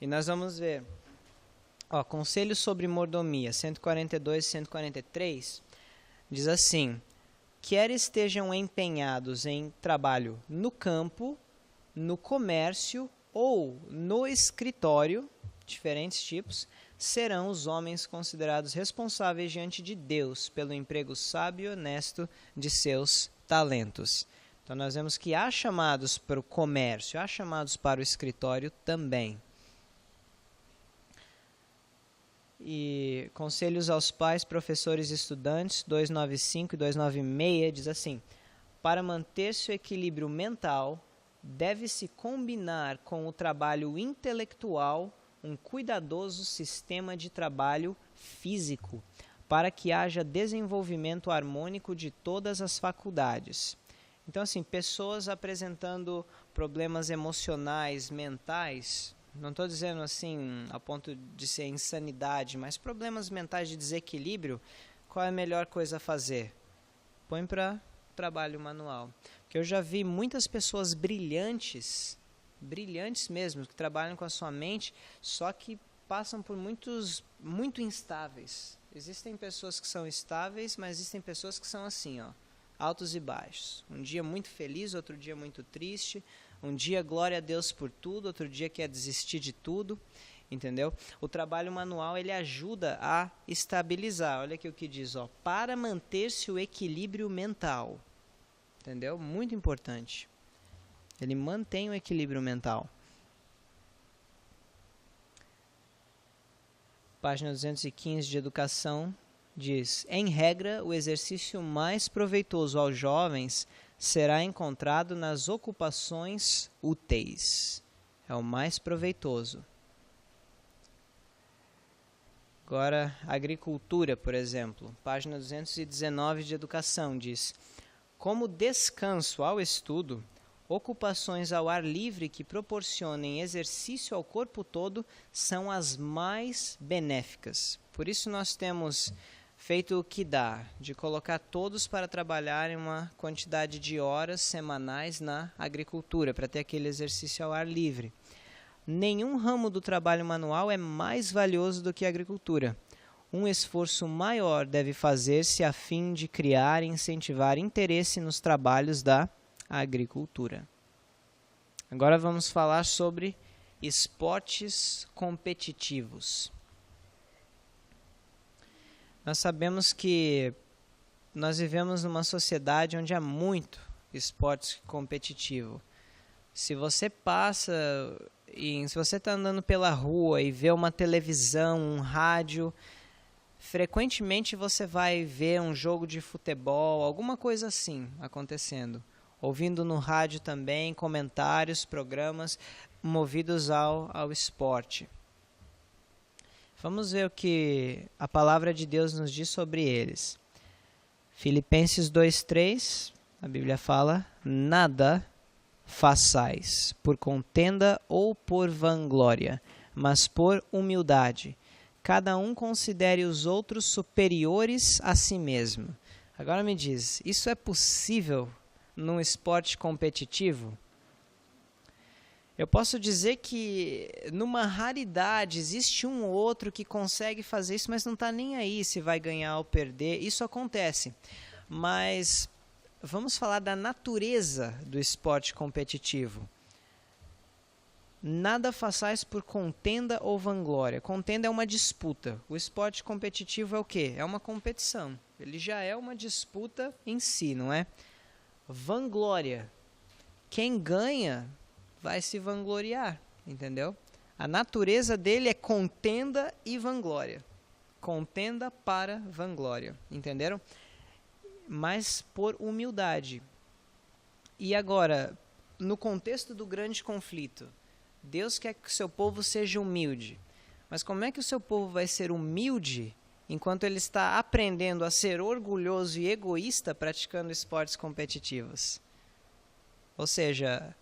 E nós vamos ver, Conselhos sobre Mordomia, 142 e 143, diz assim: quer estejam empenhados em trabalho no campo, no comércio ou no escritório, diferentes tipos, serão os homens considerados responsáveis diante de Deus pelo emprego sábio e honesto de seus talentos. Então nós vemos que há chamados para o comércio, há chamados para o escritório também. E Conselhos aos Pais, Professores e Estudantes, 295 e 296, diz assim: para manter-se o equilíbrio mental, deve-se combinar com o trabalho intelectual um cuidadoso sistema de trabalho físico, para que haja desenvolvimento harmônico de todas as faculdades. Então, assim, pessoas apresentando problemas emocionais, mentais, não estou dizendo assim a ponto de ser insanidade, mas problemas mentais de desequilíbrio, qual é a melhor coisa a fazer? Põe para trabalho manual. Porque eu já vi muitas pessoas brilhantes mesmo, que trabalham com a sua mente, só que passam por muito instáveis. Existem pessoas que são estáveis, mas existem pessoas que são assim, altos e baixos. Um dia muito feliz, outro dia muito triste. Um dia glória a Deus por tudo, outro dia quer desistir de tudo, entendeu? O trabalho manual, ele ajuda a estabilizar. Olha aqui o que diz, para manter-se o equilíbrio mental. Entendeu? Muito importante. Ele mantém o equilíbrio mental. Página 215 de Educação diz: em regra, o exercício mais proveitoso aos jovens será encontrado nas ocupações úteis. É o mais proveitoso. Agora, agricultura, por exemplo. Página 219 de Educação diz: como descanso ao estudo, ocupações ao ar livre que proporcionem exercício ao corpo todo são as mais benéficas. Por isso nós temos feito o que dá, de colocar todos para trabalhar em uma quantidade de horas semanais na agricultura, para ter aquele exercício ao ar livre. Nenhum ramo do trabalho manual é mais valioso do que a agricultura. Um esforço maior deve fazer-se a fim de criar e incentivar interesse nos trabalhos da agricultura. Agora vamos falar sobre esportes competitivos. Nós sabemos que nós vivemos numa sociedade onde há muito esporte competitivo. Se você se você está andando pela rua e vê uma televisão, um rádio, frequentemente você vai ver um jogo de futebol, alguma coisa assim acontecendo. Ouvindo no rádio também comentários, programas movidos ao esporte. Vamos ver o que a palavra de Deus nos diz sobre eles. Filipenses 2:3, a Bíblia fala: nada façais por contenda ou por vanglória, mas por humildade. Cada um considere os outros superiores a si mesmo. Agora me diz, isso é possível num esporte competitivo? Eu posso dizer que, numa raridade, existe um ou outro que consegue fazer isso, mas não está nem aí se vai ganhar ou perder. Isso acontece. Mas vamos falar da natureza do esporte competitivo. Nada façais por contenda ou vanglória. Contenda é uma disputa. O esporte competitivo é o quê? É uma competição. Ele já é uma disputa em si, não é? Vanglória. Quem ganha vai se vangloriar, entendeu? A natureza dele é contenda e vanglória. Contenda para vanglória, entenderam? Mas por humildade. E agora, no contexto do grande conflito, Deus quer que o seu povo seja humilde. Mas como é que o seu povo vai ser humilde enquanto ele está aprendendo a ser orgulhoso e egoísta praticando esportes competitivos? Ou seja,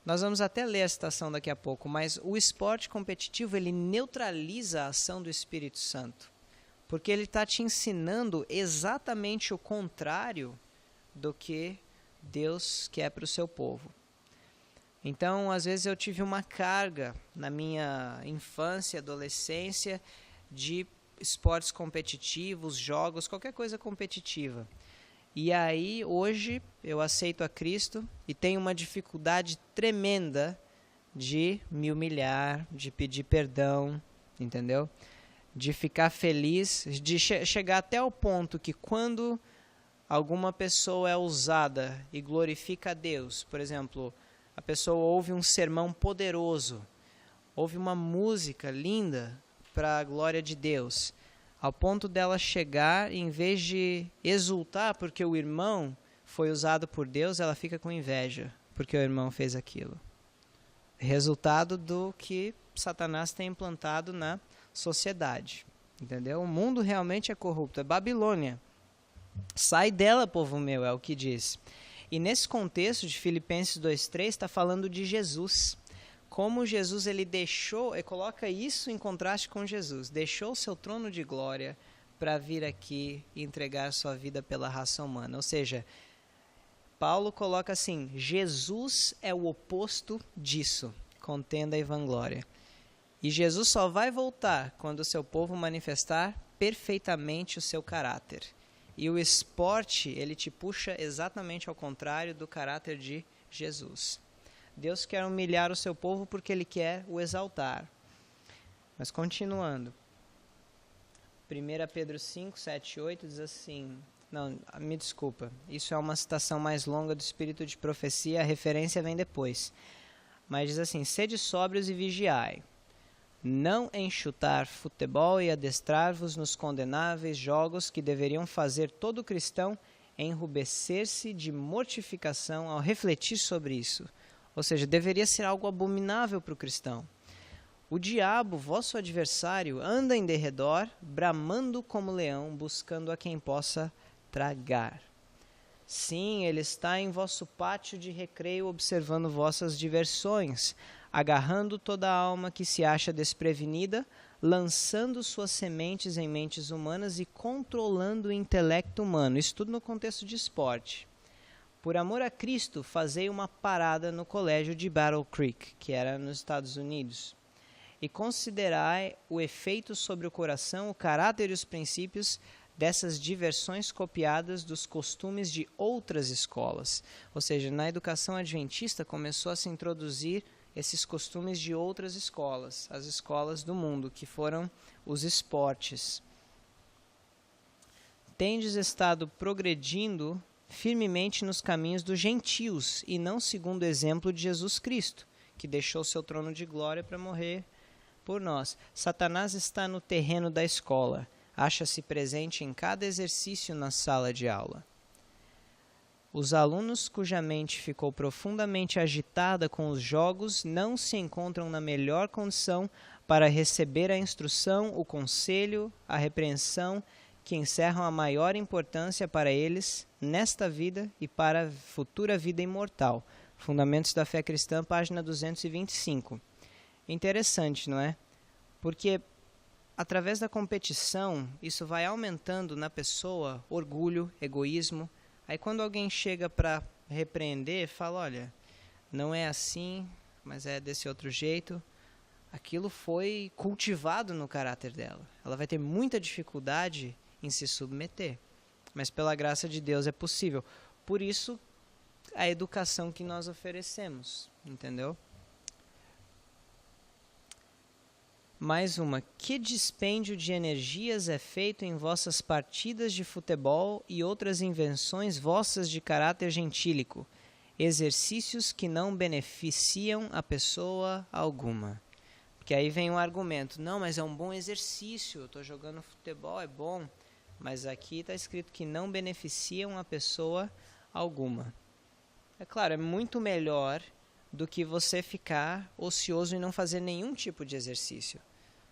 nós vamos até ler a citação daqui a pouco, mas o esporte competitivo, ele neutraliza a ação do Espírito Santo. Porque ele está te ensinando exatamente o contrário do que Deus quer para o seu povo. Então, às vezes eu tive uma carga na minha infância, adolescência, de esportes competitivos, jogos, qualquer coisa competitiva. E aí, hoje, eu aceito a Cristo e tenho uma dificuldade tremenda de me humilhar, de pedir perdão, entendeu? De ficar feliz, de chegar até o ponto que quando alguma pessoa é usada e glorifica a Deus, por exemplo, a pessoa ouve um sermão poderoso, ouve uma música linda para a glória de Deus, ao ponto dela chegar, em vez de exultar porque o irmão foi usado por Deus, ela fica com inveja porque o irmão fez aquilo. Resultado do que Satanás tem implantado na sociedade, entendeu? O mundo realmente é corrupto, é Babilônia. Sai dela, povo meu, é o que diz. E nesse contexto de Filipenses 2:3 está falando de Jesus. Como Jesus ele deixou, e coloca isso em contraste com Jesus, deixou o seu trono de glória para vir aqui e entregar sua vida pela raça humana. Ou seja, Paulo coloca assim, Jesus é o oposto disso, contenda e vanglória. E Jesus só vai voltar quando o seu povo manifestar perfeitamente o seu caráter. E o esporte, ele te puxa exatamente ao contrário do caráter de Jesus. Deus quer humilhar o seu povo porque ele quer o exaltar. Mas continuando. 1 Pedro 5, 7, 8 diz assim... Não, me desculpa. Isso é uma citação mais longa do Espírito de Profecia. A referência vem depois. Mas diz assim, sede sóbrios e vigiai. Não enxutar futebol e adestrar-vos nos condenáveis jogos que deveriam fazer todo cristão enrubescer-se de mortificação ao refletir sobre isso. Ou seja, deveria ser algo abominável para o cristão. O diabo, vosso adversário, anda em derredor, bramando como leão, buscando a quem possa tragar. Sim, ele está em vosso pátio de recreio, observando vossas diversões, agarrando toda a alma que se acha desprevenida, lançando suas sementes em mentes humanas e controlando o intelecto humano. Isso tudo no contexto de esporte. Por amor a Cristo, fazei uma parada no colégio de Battle Creek, que era nos Estados Unidos, e considerai o efeito sobre o coração, o caráter e os princípios dessas diversões copiadas dos costumes de outras escolas. Ou seja, na educação adventista começou a se introduzir esses costumes de outras escolas, as escolas do mundo, que foram os esportes. Tendes estado progredindo firmemente nos caminhos dos gentios, e não segundo o exemplo de Jesus Cristo, que deixou seu trono de glória para morrer por nós. Satanás está no terreno da escola, acha-se presente em cada exercício na sala de aula. Os alunos cuja mente ficou profundamente agitada com os jogos não se encontram na melhor condição para receber a instrução, o conselho, a repreensão, que encerram a maior importância para eles nesta vida e para a futura vida imortal. Fundamentos da Fé Cristã, página 225. Interessante, não é? Porque através da competição, isso vai aumentando na pessoa orgulho, egoísmo. Aí quando alguém chega para repreender, fala, olha, não é assim, mas é desse outro jeito. Aquilo foi cultivado no caráter dela. Ela vai ter muita dificuldade em se submeter. Mas pela graça de Deus é possível. Por isso, a educação que nós oferecemos, entendeu? Mais uma. Que dispêndio de energias é feito em vossas partidas de futebol e outras invenções vossas de caráter gentílico, exercícios que não beneficiam a pessoa alguma. Porque aí vem um argumento, não, mas é um bom exercício, eu estou jogando futebol, é bom, mas aqui está escrito que não beneficiam a pessoa alguma. É claro, é muito melhor do que você ficar ocioso e não fazer nenhum tipo de exercício.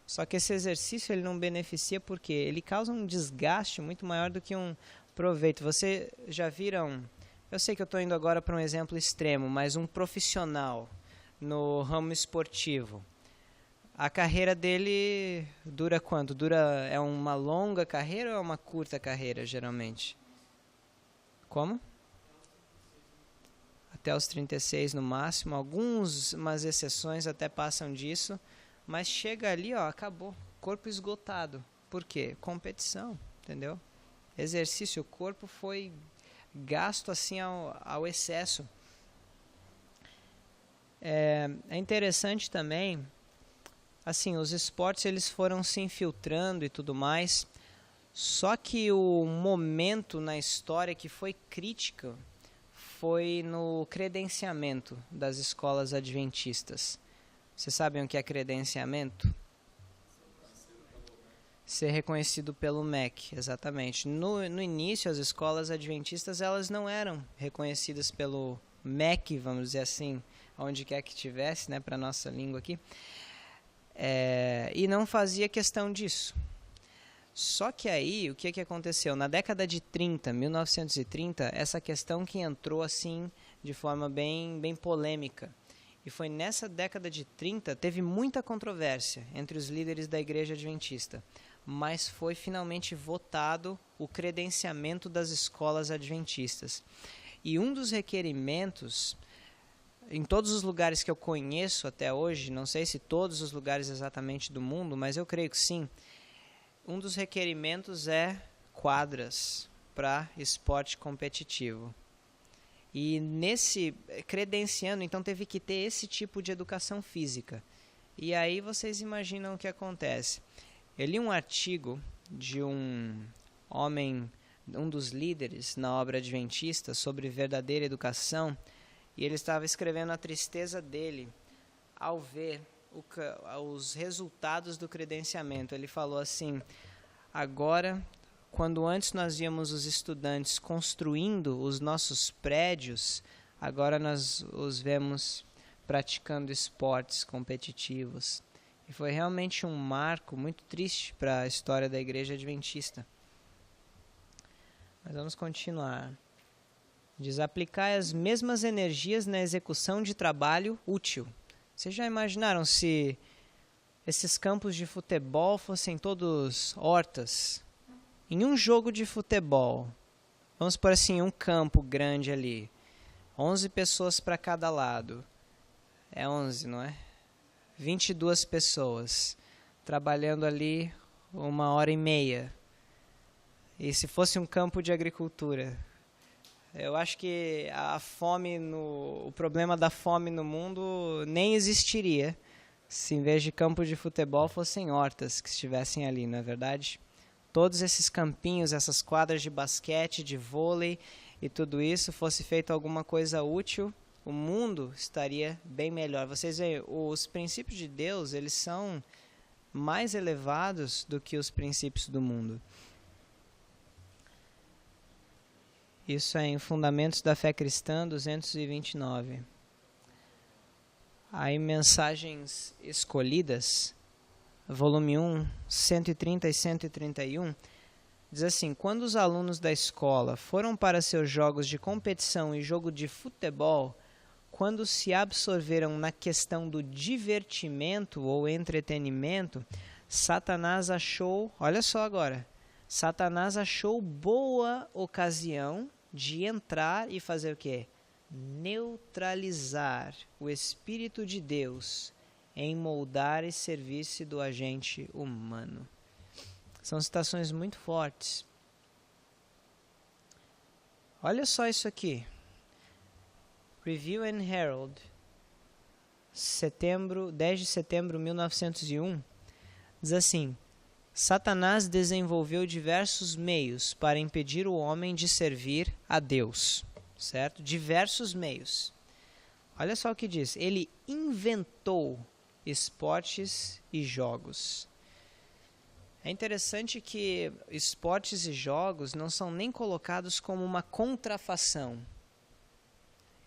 Só que esse exercício ele não beneficia porque ele causa um desgaste muito maior do que um proveito. Você já viram, eu sei que eu estou indo agora para um exemplo extremo, mas um profissional no ramo esportivo. A carreira dele dura quanto? É uma longa carreira ou é uma curta carreira, geralmente? Como? Até os 36 no máximo. Algumas exceções até passam disso. Mas chega ali, ó, acabou. Corpo esgotado. Por quê? Competição, entendeu? Exercício. O corpo foi gasto assim ao excesso. É interessante também, assim, os esportes eles foram se infiltrando e tudo mais, só que o momento na história que foi crítico foi no credenciamento das escolas adventistas. Vocês sabem o que é credenciamento? Ser reconhecido pelo MEC, exatamente. No início, as escolas adventistas elas não eram reconhecidas pelo MEC, vamos dizer assim, onde quer que tivesse, né, para a nossa língua aqui, e não fazia questão disso. Só que aí, o que aconteceu? Na década de 30, 1930, essa questão que entrou assim de forma bem polêmica. E foi nessa década de 30, teve muita controvérsia entre os líderes da Igreja Adventista, mas foi finalmente votado o credenciamento das escolas adventistas. E um dos requerimentos, em todos os lugares que eu conheço até hoje, não sei se todos os lugares exatamente do mundo, mas eu creio que sim, um dos requerimentos é quadras para esporte competitivo. E nesse credenciando, então teve que ter esse tipo de educação física. E aí vocês imaginam o que acontece. Eu li um artigo de um homem, um dos líderes na obra adventista, sobre verdadeira educação, e ele estava escrevendo a tristeza dele ao ver os resultados do credenciamento. Ele falou assim: agora, quando antes nós víamos os estudantes construindo os nossos prédios, agora nós os vemos praticando esportes competitivos. E foi realmente um marco muito triste para a história da Igreja Adventista. Mas vamos continuar. Diz: aplicar as mesmas energias na execução de trabalho útil. Vocês já imaginaram se esses campos de futebol fossem todos hortas? Em um jogo de futebol, vamos por assim, um campo grande ali, 11 pessoas para cada lado. É 11, não é? 22 pessoas trabalhando ali 1h30. E se fosse um campo de agricultura? Eu acho que o problema da fome no mundo nem existiria se em vez de campo de futebol fossem hortas que estivessem ali, não é verdade? Todos esses campinhos, essas quadras de basquete, de vôlei e tudo isso fosse feito alguma coisa útil, o mundo estaria bem melhor. Vocês veem, os princípios de Deus, eles são mais elevados do que os princípios do mundo. Isso é em Fundamentos da Fé Cristã, 229. Aí, Mensagens Escolhidas, volume 1, 130 e 131, diz assim: quando os alunos da escola foram para seus jogos de competição e jogo de futebol, quando se absorveram na questão do divertimento ou entretenimento, Satanás achou, olha só agora, Satanás achou boa ocasião de entrar e fazer o quê? Neutralizar o Espírito de Deus em moldar e servir-se do agente humano. São citações muito fortes. Olha só isso aqui. Review and Herald, 10 de setembro de 1901, diz assim: Satanás desenvolveu diversos meios para impedir o homem de servir a Deus. Certo? Diversos meios. Olha só o que diz. Ele inventou esportes e jogos. É interessante que esportes e jogos não são nem colocados como uma contrafação.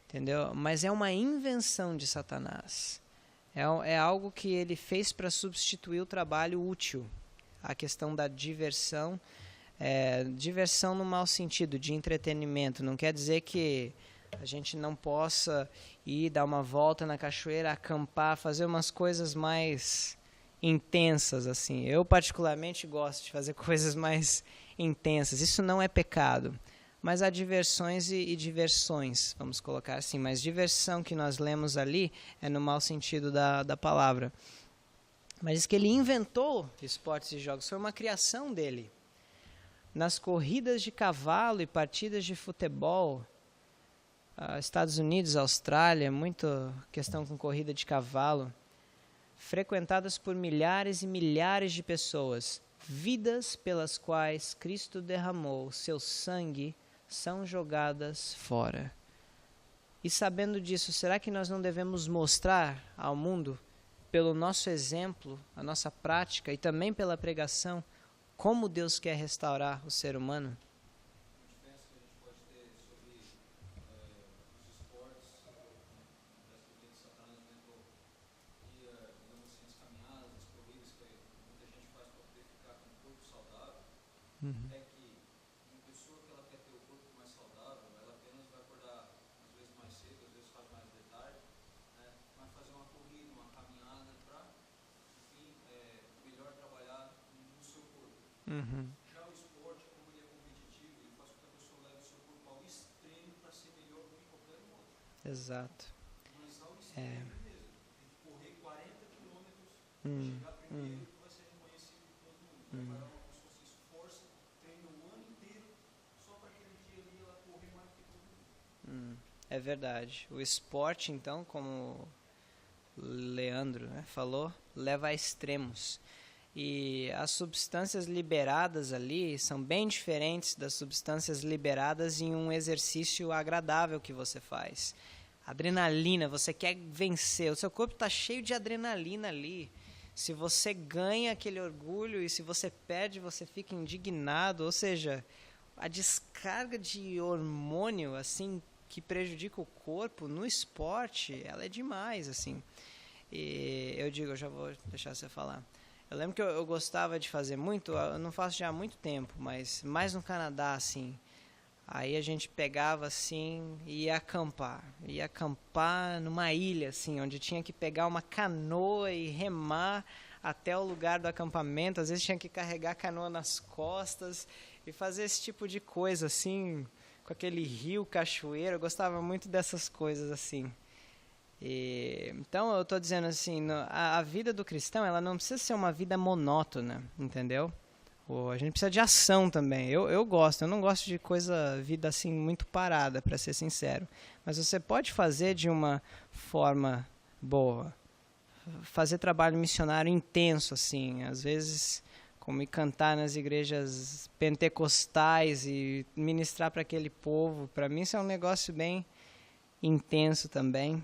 Entendeu? Mas é uma invenção de Satanás. É algo que ele fez para substituir o trabalho útil. A questão da diversão. Diversão no mau sentido, de entretenimento. Não quer dizer que a gente não possa ir dar uma volta na cachoeira, acampar, fazer umas coisas mais intensas, assim. Eu particularmente gosto de fazer coisas mais intensas. Isso não é pecado. Mas há diversões e diversões, vamos colocar assim. Mas diversão que nós lemos ali é no mau sentido da palavra. Mas diz que ele inventou esportes e jogos, foi uma criação dele. Nas corridas de cavalo e partidas de futebol, Estados Unidos, Austrália, muita questão com corrida de cavalo, frequentadas por milhares e milhares de pessoas, vidas pelas quais Cristo derramou seu sangue são jogadas fora. E sabendo disso, será que nós não devemos mostrar ao mundo, pelo nosso exemplo, a nossa prática e também pela pregação, como Deus quer restaurar o ser humano? É que uma pessoa que ela quer ter o corpo mais saudável, ela apenas vai acordar às vezes mais cedo, às vezes faz mais de tarde, né? Vai fazer uma corrida, uma caminhada para, enfim, melhor trabalhar no seu corpo. Já o esporte, como ele é competitivo, ele faz com que a pessoa leve o seu corpo ao extremo para ser melhor do que qualquer um outro. Exato. Mas ao extremo mesmo. Tem que correr 40 quilômetros para chegar primeiro, que vai ser reconhecido por todo mundo. Vai uma pessoa se esforça, treina o ano inteiro, só para aquele dia ali ela correr mais do que todo mundo. É verdade. O esporte, então, como Leandro, né, falou, leva a extremos. E as substâncias liberadas ali são bem diferentes das substâncias liberadas em um exercício agradável que você faz. Adrenalina, você quer vencer, o seu corpo está cheio de adrenalina ali. Se você ganha aquele orgulho e se você perde, você fica indignado. Ou seja, a descarga de hormônio assim que prejudica o corpo no esporte, ela é demais, assim. E eu já vou deixar você falar. Eu lembro que eu gostava de fazer muito, eu não faço já há muito tempo, mas mais no Canadá, assim. Aí a gente pegava, assim, e ia acampar numa ilha, assim, onde tinha que pegar uma canoa e remar até o lugar do acampamento. Às vezes tinha que carregar a canoa nas costas e fazer esse tipo de coisa, assim, com aquele rio, cachoeira. Eu gostava muito dessas coisas, assim. Então eu estou dizendo assim, a vida do cristão, ela não precisa ser uma vida monótona, entendeu? A gente precisa de ação também. Eu não gosto de vida assim muito parada, para ser sincero. Mas você pode fazer de uma forma boa, fazer trabalho missionário intenso, assim, às vezes como ir cantar nas igrejas pentecostais e ministrar para aquele povo. Para mim isso é um negócio bem intenso também.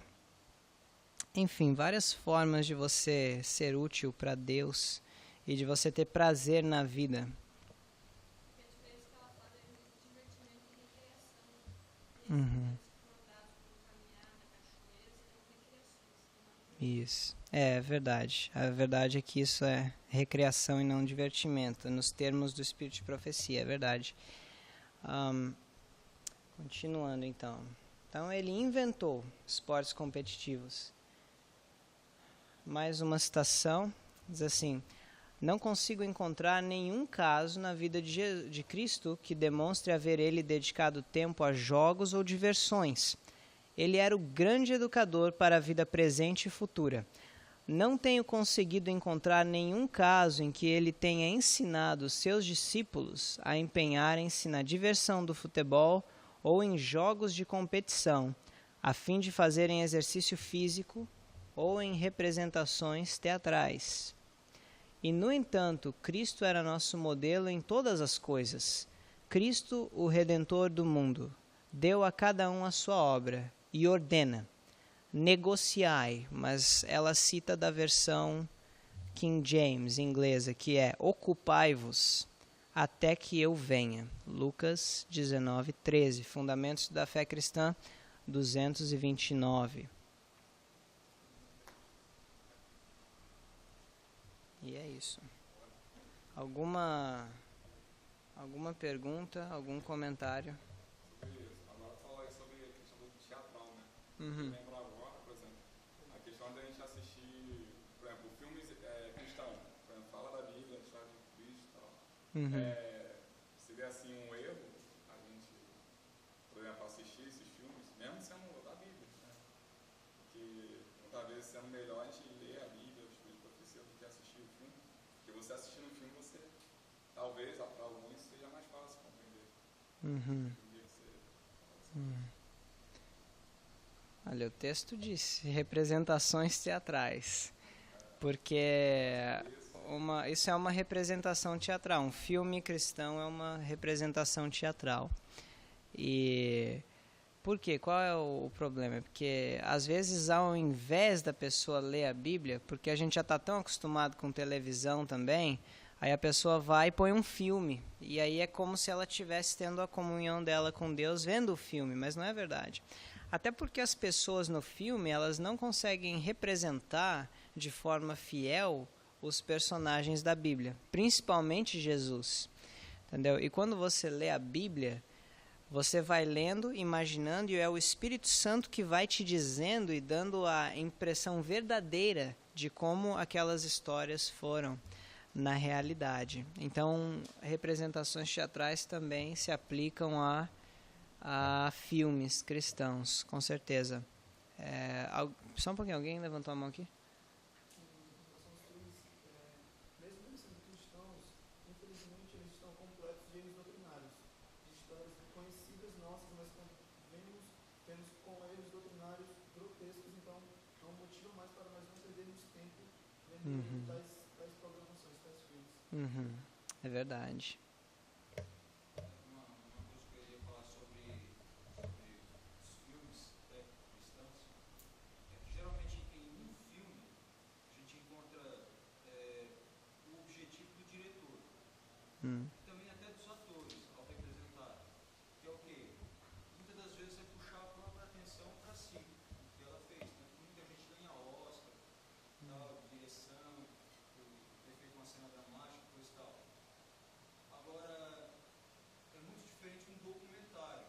Enfim, várias formas de você ser útil para Deus e de você ter prazer na vida. Isso, é verdade. A verdade é que isso é recreação e não divertimento, nos termos do Espírito de Profecia, é verdade. Continuando então. Então ele inventou esportes competitivos. Mais uma citação, diz assim: não consigo encontrar nenhum caso na vida de Cristo que demonstre haver ele dedicado tempo a jogos ou diversões. Ele era o grande educador para a vida presente e futura. Não tenho conseguido encontrar nenhum caso em que ele tenha ensinado seus discípulos a empenharem-se na diversão do futebol ou em jogos de competição, a fim de fazerem exercício físico ou em representações teatrais. E, no entanto, Cristo era nosso modelo em todas as coisas. Cristo, o Redentor do mundo, deu a cada um a sua obra e ordena: negociai, mas ela cita da versão King James, inglesa, que é: ocupai-vos até que eu venha. Lucas 19:13, Fundamentos da Fé Cristã 229. E é isso. Alguma pergunta, algum comentário? Agora falar aí sobre a questão do teatral, né? Lembro agora, por exemplo, a questão da gente assistir por exemplo, filmes cristãos, por exemplo, fala da Bíblia, da história de Cristo e tal. Uhum. Se vê assim um erro, a gente, por exemplo, assistir esses filmes, mesmo sendo da Bíblia, né? Porque muitas vezes sendo melhor a gente ler a Bíblia, os filmes de profecia, do que assistir o filme. Porque você assistindo o filme, você, talvez, para alguns, seja mais fácil compreender. Uhum. Entender que você... Olha, o texto diz representações teatrais, porque isso é uma representação teatral. Um filme cristão é uma representação teatral. E por quê? Qual é o problema? Porque às vezes, ao invés da pessoa ler a Bíblia, porque a gente já está tão acostumado com televisão também, aí a pessoa vai e põe um filme, e aí é como se ela estivesse tendo a comunhão dela com Deus vendo o filme, mas não é verdade. Até porque as pessoas no filme, elas não conseguem representar de forma fiel os personagens da Bíblia, principalmente Jesus, entendeu? E quando você lê a Bíblia, você vai lendo, imaginando, e é o Espírito Santo que vai te dizendo e dando a impressão verdadeira de como aquelas histórias foram na realidade. Então, representações teatrais também se aplicam a filmes cristãos, com certeza. Só um pouquinho, alguém levantou a mão aqui? Mesmo eles sendo cristãos, infelizmente eles estão completos de erros doutrinários, de histórias conhecidas nossas, mas temos com erros doutrinários grotescos, então é um motivo mais para nós não perdermos tempo vendo tais programações, tais filmes. Uhum. É verdade. Uma coisa que eu ia falar sobre os filmes cristãos é que geralmente em um filme a gente encontra o objetivo do diretor. E também até dos atores ao representar, que é o quê? Muitas das vezes é puxar a própria atenção para si, o que ela fez, né? Muita gente ganha Oscar, tal, direção, por ter feito uma cena dramática, coisa e tal. Agora, é muito diferente um documentário,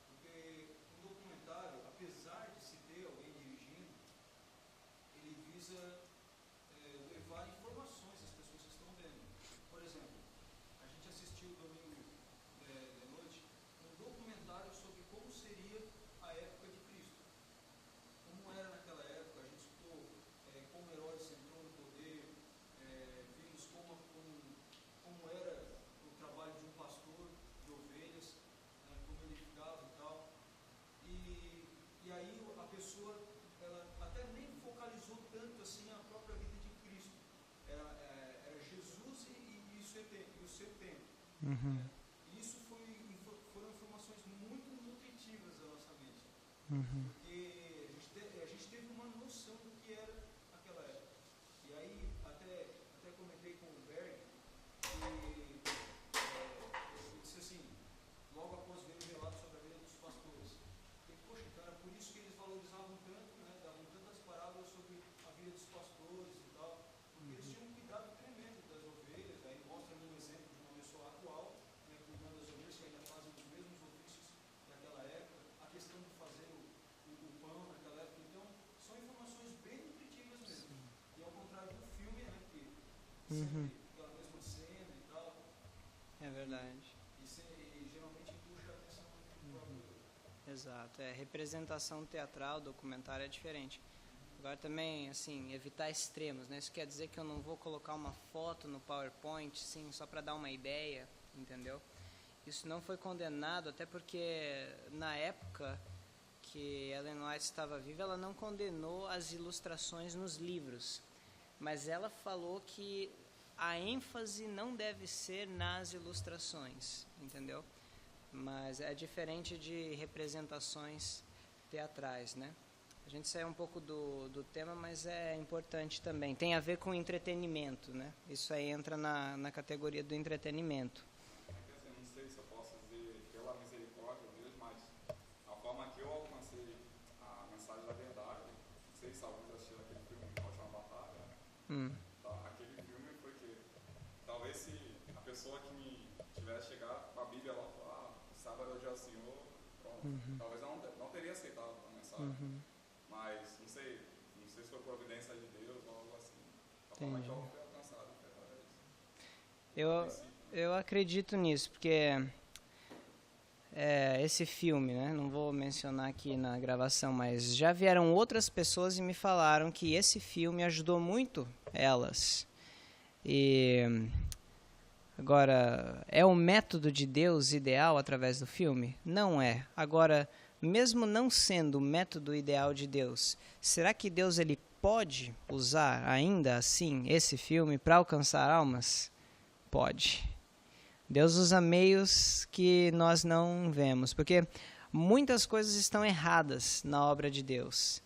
porque um documentário, apesar de se ter alguém dirigindo, ele visa levar informações às pessoas que estão vendo. Por exemplo, a gente assistiu domingo de noite um documentário sobre como seria a época de Cristo. Como era naquela época, a gente estudou como Herodes entrou no poder, vimos como era o trabalho de um pastor de ovelhas, né, como ele ficava e tal. E aí a pessoa, ela até nem focalizou tanto assim a própria vida de Cristo. Era Jesus e o seu tempo. E isso foram informações muito nutritivas da nossa mente. Porque a gente teve uma noção do que era aquela época. E aí, até comentei com o Berg, que eu disse assim, logo após ver o relato sobre a vida dos pastores, poxa, então era por isso que eles valorizavam tanto, né, davam tantas parábolas sobre a vida dos pastores e tal, porque eles tinham um cuidado tremendo das ovelhas. Aí mostra um exemplo de uma pessoa atual, né, cuidando das ovelhas que ainda fazem os mesmos ofícios daquela época, a questão de fazer o pão naquela época. Então, são informações bem nutritivas mesmo. E ao contrário do filme, né, que sempre aquela mesma cena e tal. É verdade. E geralmente puxa a atenção do próprio. Exato. Representação teatral, documentário é diferente. Agora também, assim, evitar extremos, né? Isso quer dizer que eu não vou colocar uma foto no PowerPoint, sim, só para dar uma ideia, entendeu? Isso não foi condenado, até porque na época que Ellen White estava viva, ela não condenou as ilustrações nos livros, mas ela falou que a ênfase não deve ser nas ilustrações, entendeu? Mas é diferente de representações teatrais, né? A gente saiu um pouco do tema, mas é importante também. Tem a ver com entretenimento, né? Isso aí entra na categoria do entretenimento. Eu não sei se eu posso dizer pela misericórdia de Deus, mas a forma que eu alcancei a mensagem da verdade, não sei se alguns assistiram aquele filme A Última Batalha, aquele filme foi que talvez se a pessoa que me tivesse chegado com a Bíblia lá, sábado é o dia do Senhor, pronto, talvez eu não teria aceitado a mensagem. Mas não sei sei se foi providência de Deus ou algo assim. A forma que ela foi alcançada foi através disso. Eu acredito nisso, porque esse filme, né, não vou mencionar aqui na gravação, mas já vieram outras pessoas e me falaram que esse filme ajudou muito elas. E agora, é o método de Deus ideal através do filme? Não é. Agora, mesmo não sendo o método ideal de Deus, será que Deus ele pode usar ainda assim esse filme para alcançar almas? Pode. Deus usa meios que nós não vemos, porque muitas coisas estão erradas na obra de Deus.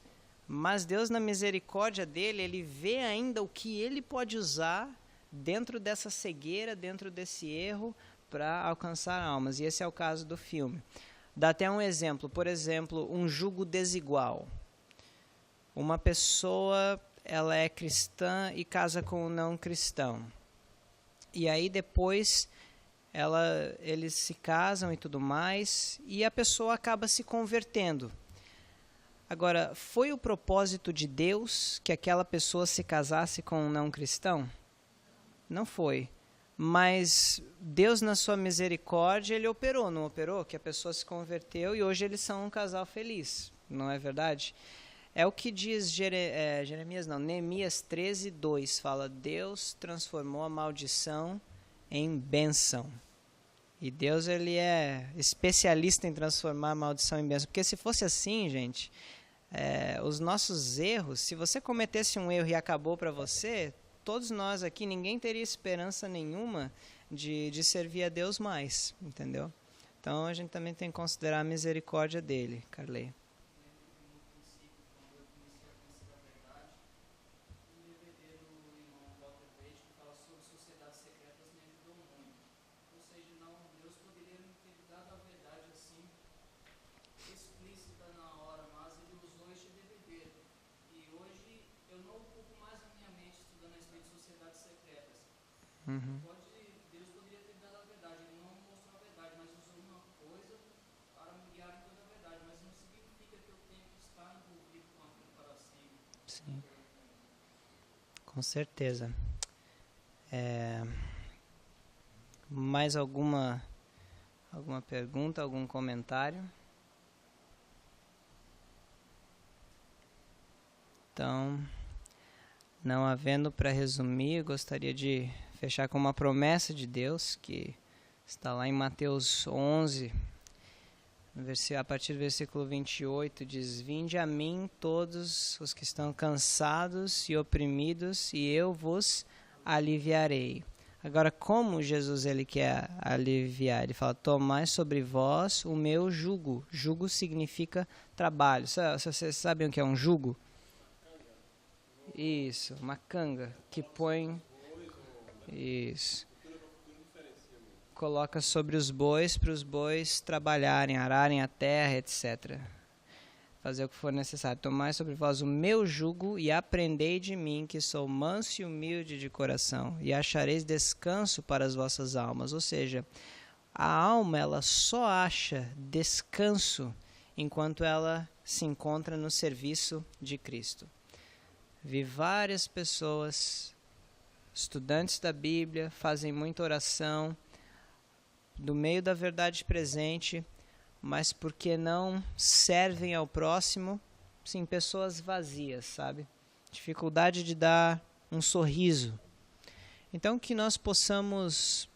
Mas Deus, na misericórdia dele, ele vê ainda o que ele pode usar dentro dessa cegueira, dentro desse erro, para alcançar almas. E esse é o caso do filme. Dá até um exemplo. Por exemplo, um jugo desigual. Uma pessoa, ela é cristã e casa com um não cristão. E aí depois eles se casam e tudo mais, e a pessoa acaba se convertendo. Agora, foi o propósito de Deus que aquela pessoa se casasse com um não cristão? Não foi. Mas Deus, na sua misericórdia, ele operou, não operou? Que a pessoa se converteu e hoje eles são um casal feliz, não é verdade? É o que diz Neemias 13:2, fala: Deus transformou a maldição em bênção. E Deus, ele é especialista em transformar a maldição em bênção. Porque se fosse assim, gente, os nossos erros, se você cometesse um erro e acabou para você, todos nós aqui, ninguém teria esperança nenhuma de servir a Deus mais, entendeu? Então a gente também tem que considerar a misericórdia dele, Carley. Deus poderia ter dado a verdade, ele não mostrou a verdade, mas usou uma coisa para me guiar em toda a verdade, mas não significa que eu tenho que estar envolvido com aquilo para sempre. Sim, com certeza. Mais alguma pergunta, algum comentário? Então, não havendo para resumir, gostaria de fechar com uma promessa de Deus, que está lá em Mateus 11, a partir do versículo 28, diz: Vinde a mim todos os que estão cansados e oprimidos, e eu vos aliviarei. Agora, como Jesus ele quer aliviar? Ele fala: tomai sobre vós o meu jugo. Jugo significa trabalho. Vocês sabem o que é um jugo? Isso, uma canga que põe... Isso. Coloca sobre os bois para os bois trabalharem, ararem a terra, etc. Fazer o que for necessário. Tomai sobre vós o meu jugo e aprendei de mim, que sou manso e humilde de coração, e achareis descanso para as vossas almas. Ou seja, a alma ela só acha descanso enquanto ela se encontra no serviço de Cristo. Vi várias pessoas, estudantes da Bíblia, fazem muita oração, do meio da verdade presente, mas porque não servem ao próximo, sim, pessoas vazias, sabe? Dificuldade de dar um sorriso. Então, que nós possamos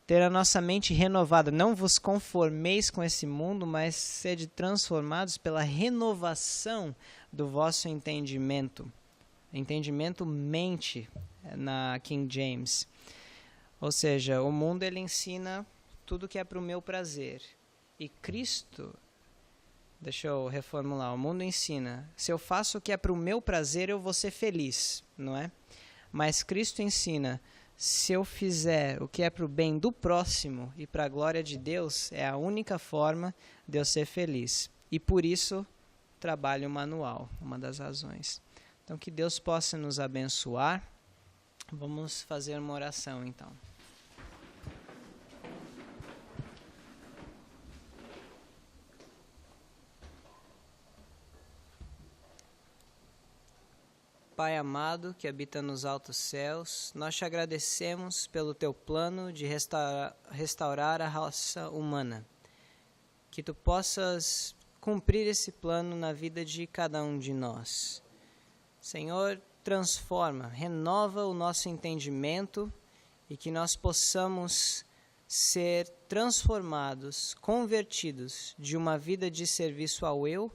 ter a nossa mente renovada. Não vos conformeis com esse mundo, mas sede transformados pela renovação do vosso entendimento. Entendimento mente na King James. Ou seja, o mundo ele ensina tudo que é para o meu prazer. E Cristo, deixa eu reformular, o mundo ensina, se eu faço o que é para o meu prazer, eu vou ser feliz, não é? Mas Cristo ensina, se eu fizer o que é para o bem do próximo e para a glória de Deus, é a única forma de eu ser feliz. E por isso, trabalho manual, uma das razões. Então, que Deus possa nos abençoar. Vamos fazer uma oração, então. Pai amado que habita nos altos céus, nós te agradecemos pelo teu plano de restaurar a raça humana. Que tu possas cumprir esse plano na vida de cada um de nós. Senhor, transforma, renova o nosso entendimento e que nós possamos ser transformados, convertidos de uma vida de serviço ao eu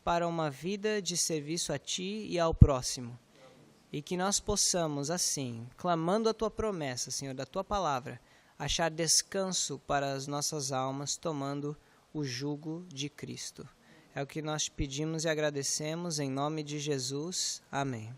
para uma vida de serviço a ti e ao próximo. E que nós possamos, assim, clamando a tua promessa, Senhor, da tua palavra, achar descanso para as nossas almas, tomando o jugo de Cristo. É o que nós pedimos e agradecemos em nome de Jesus. Amém.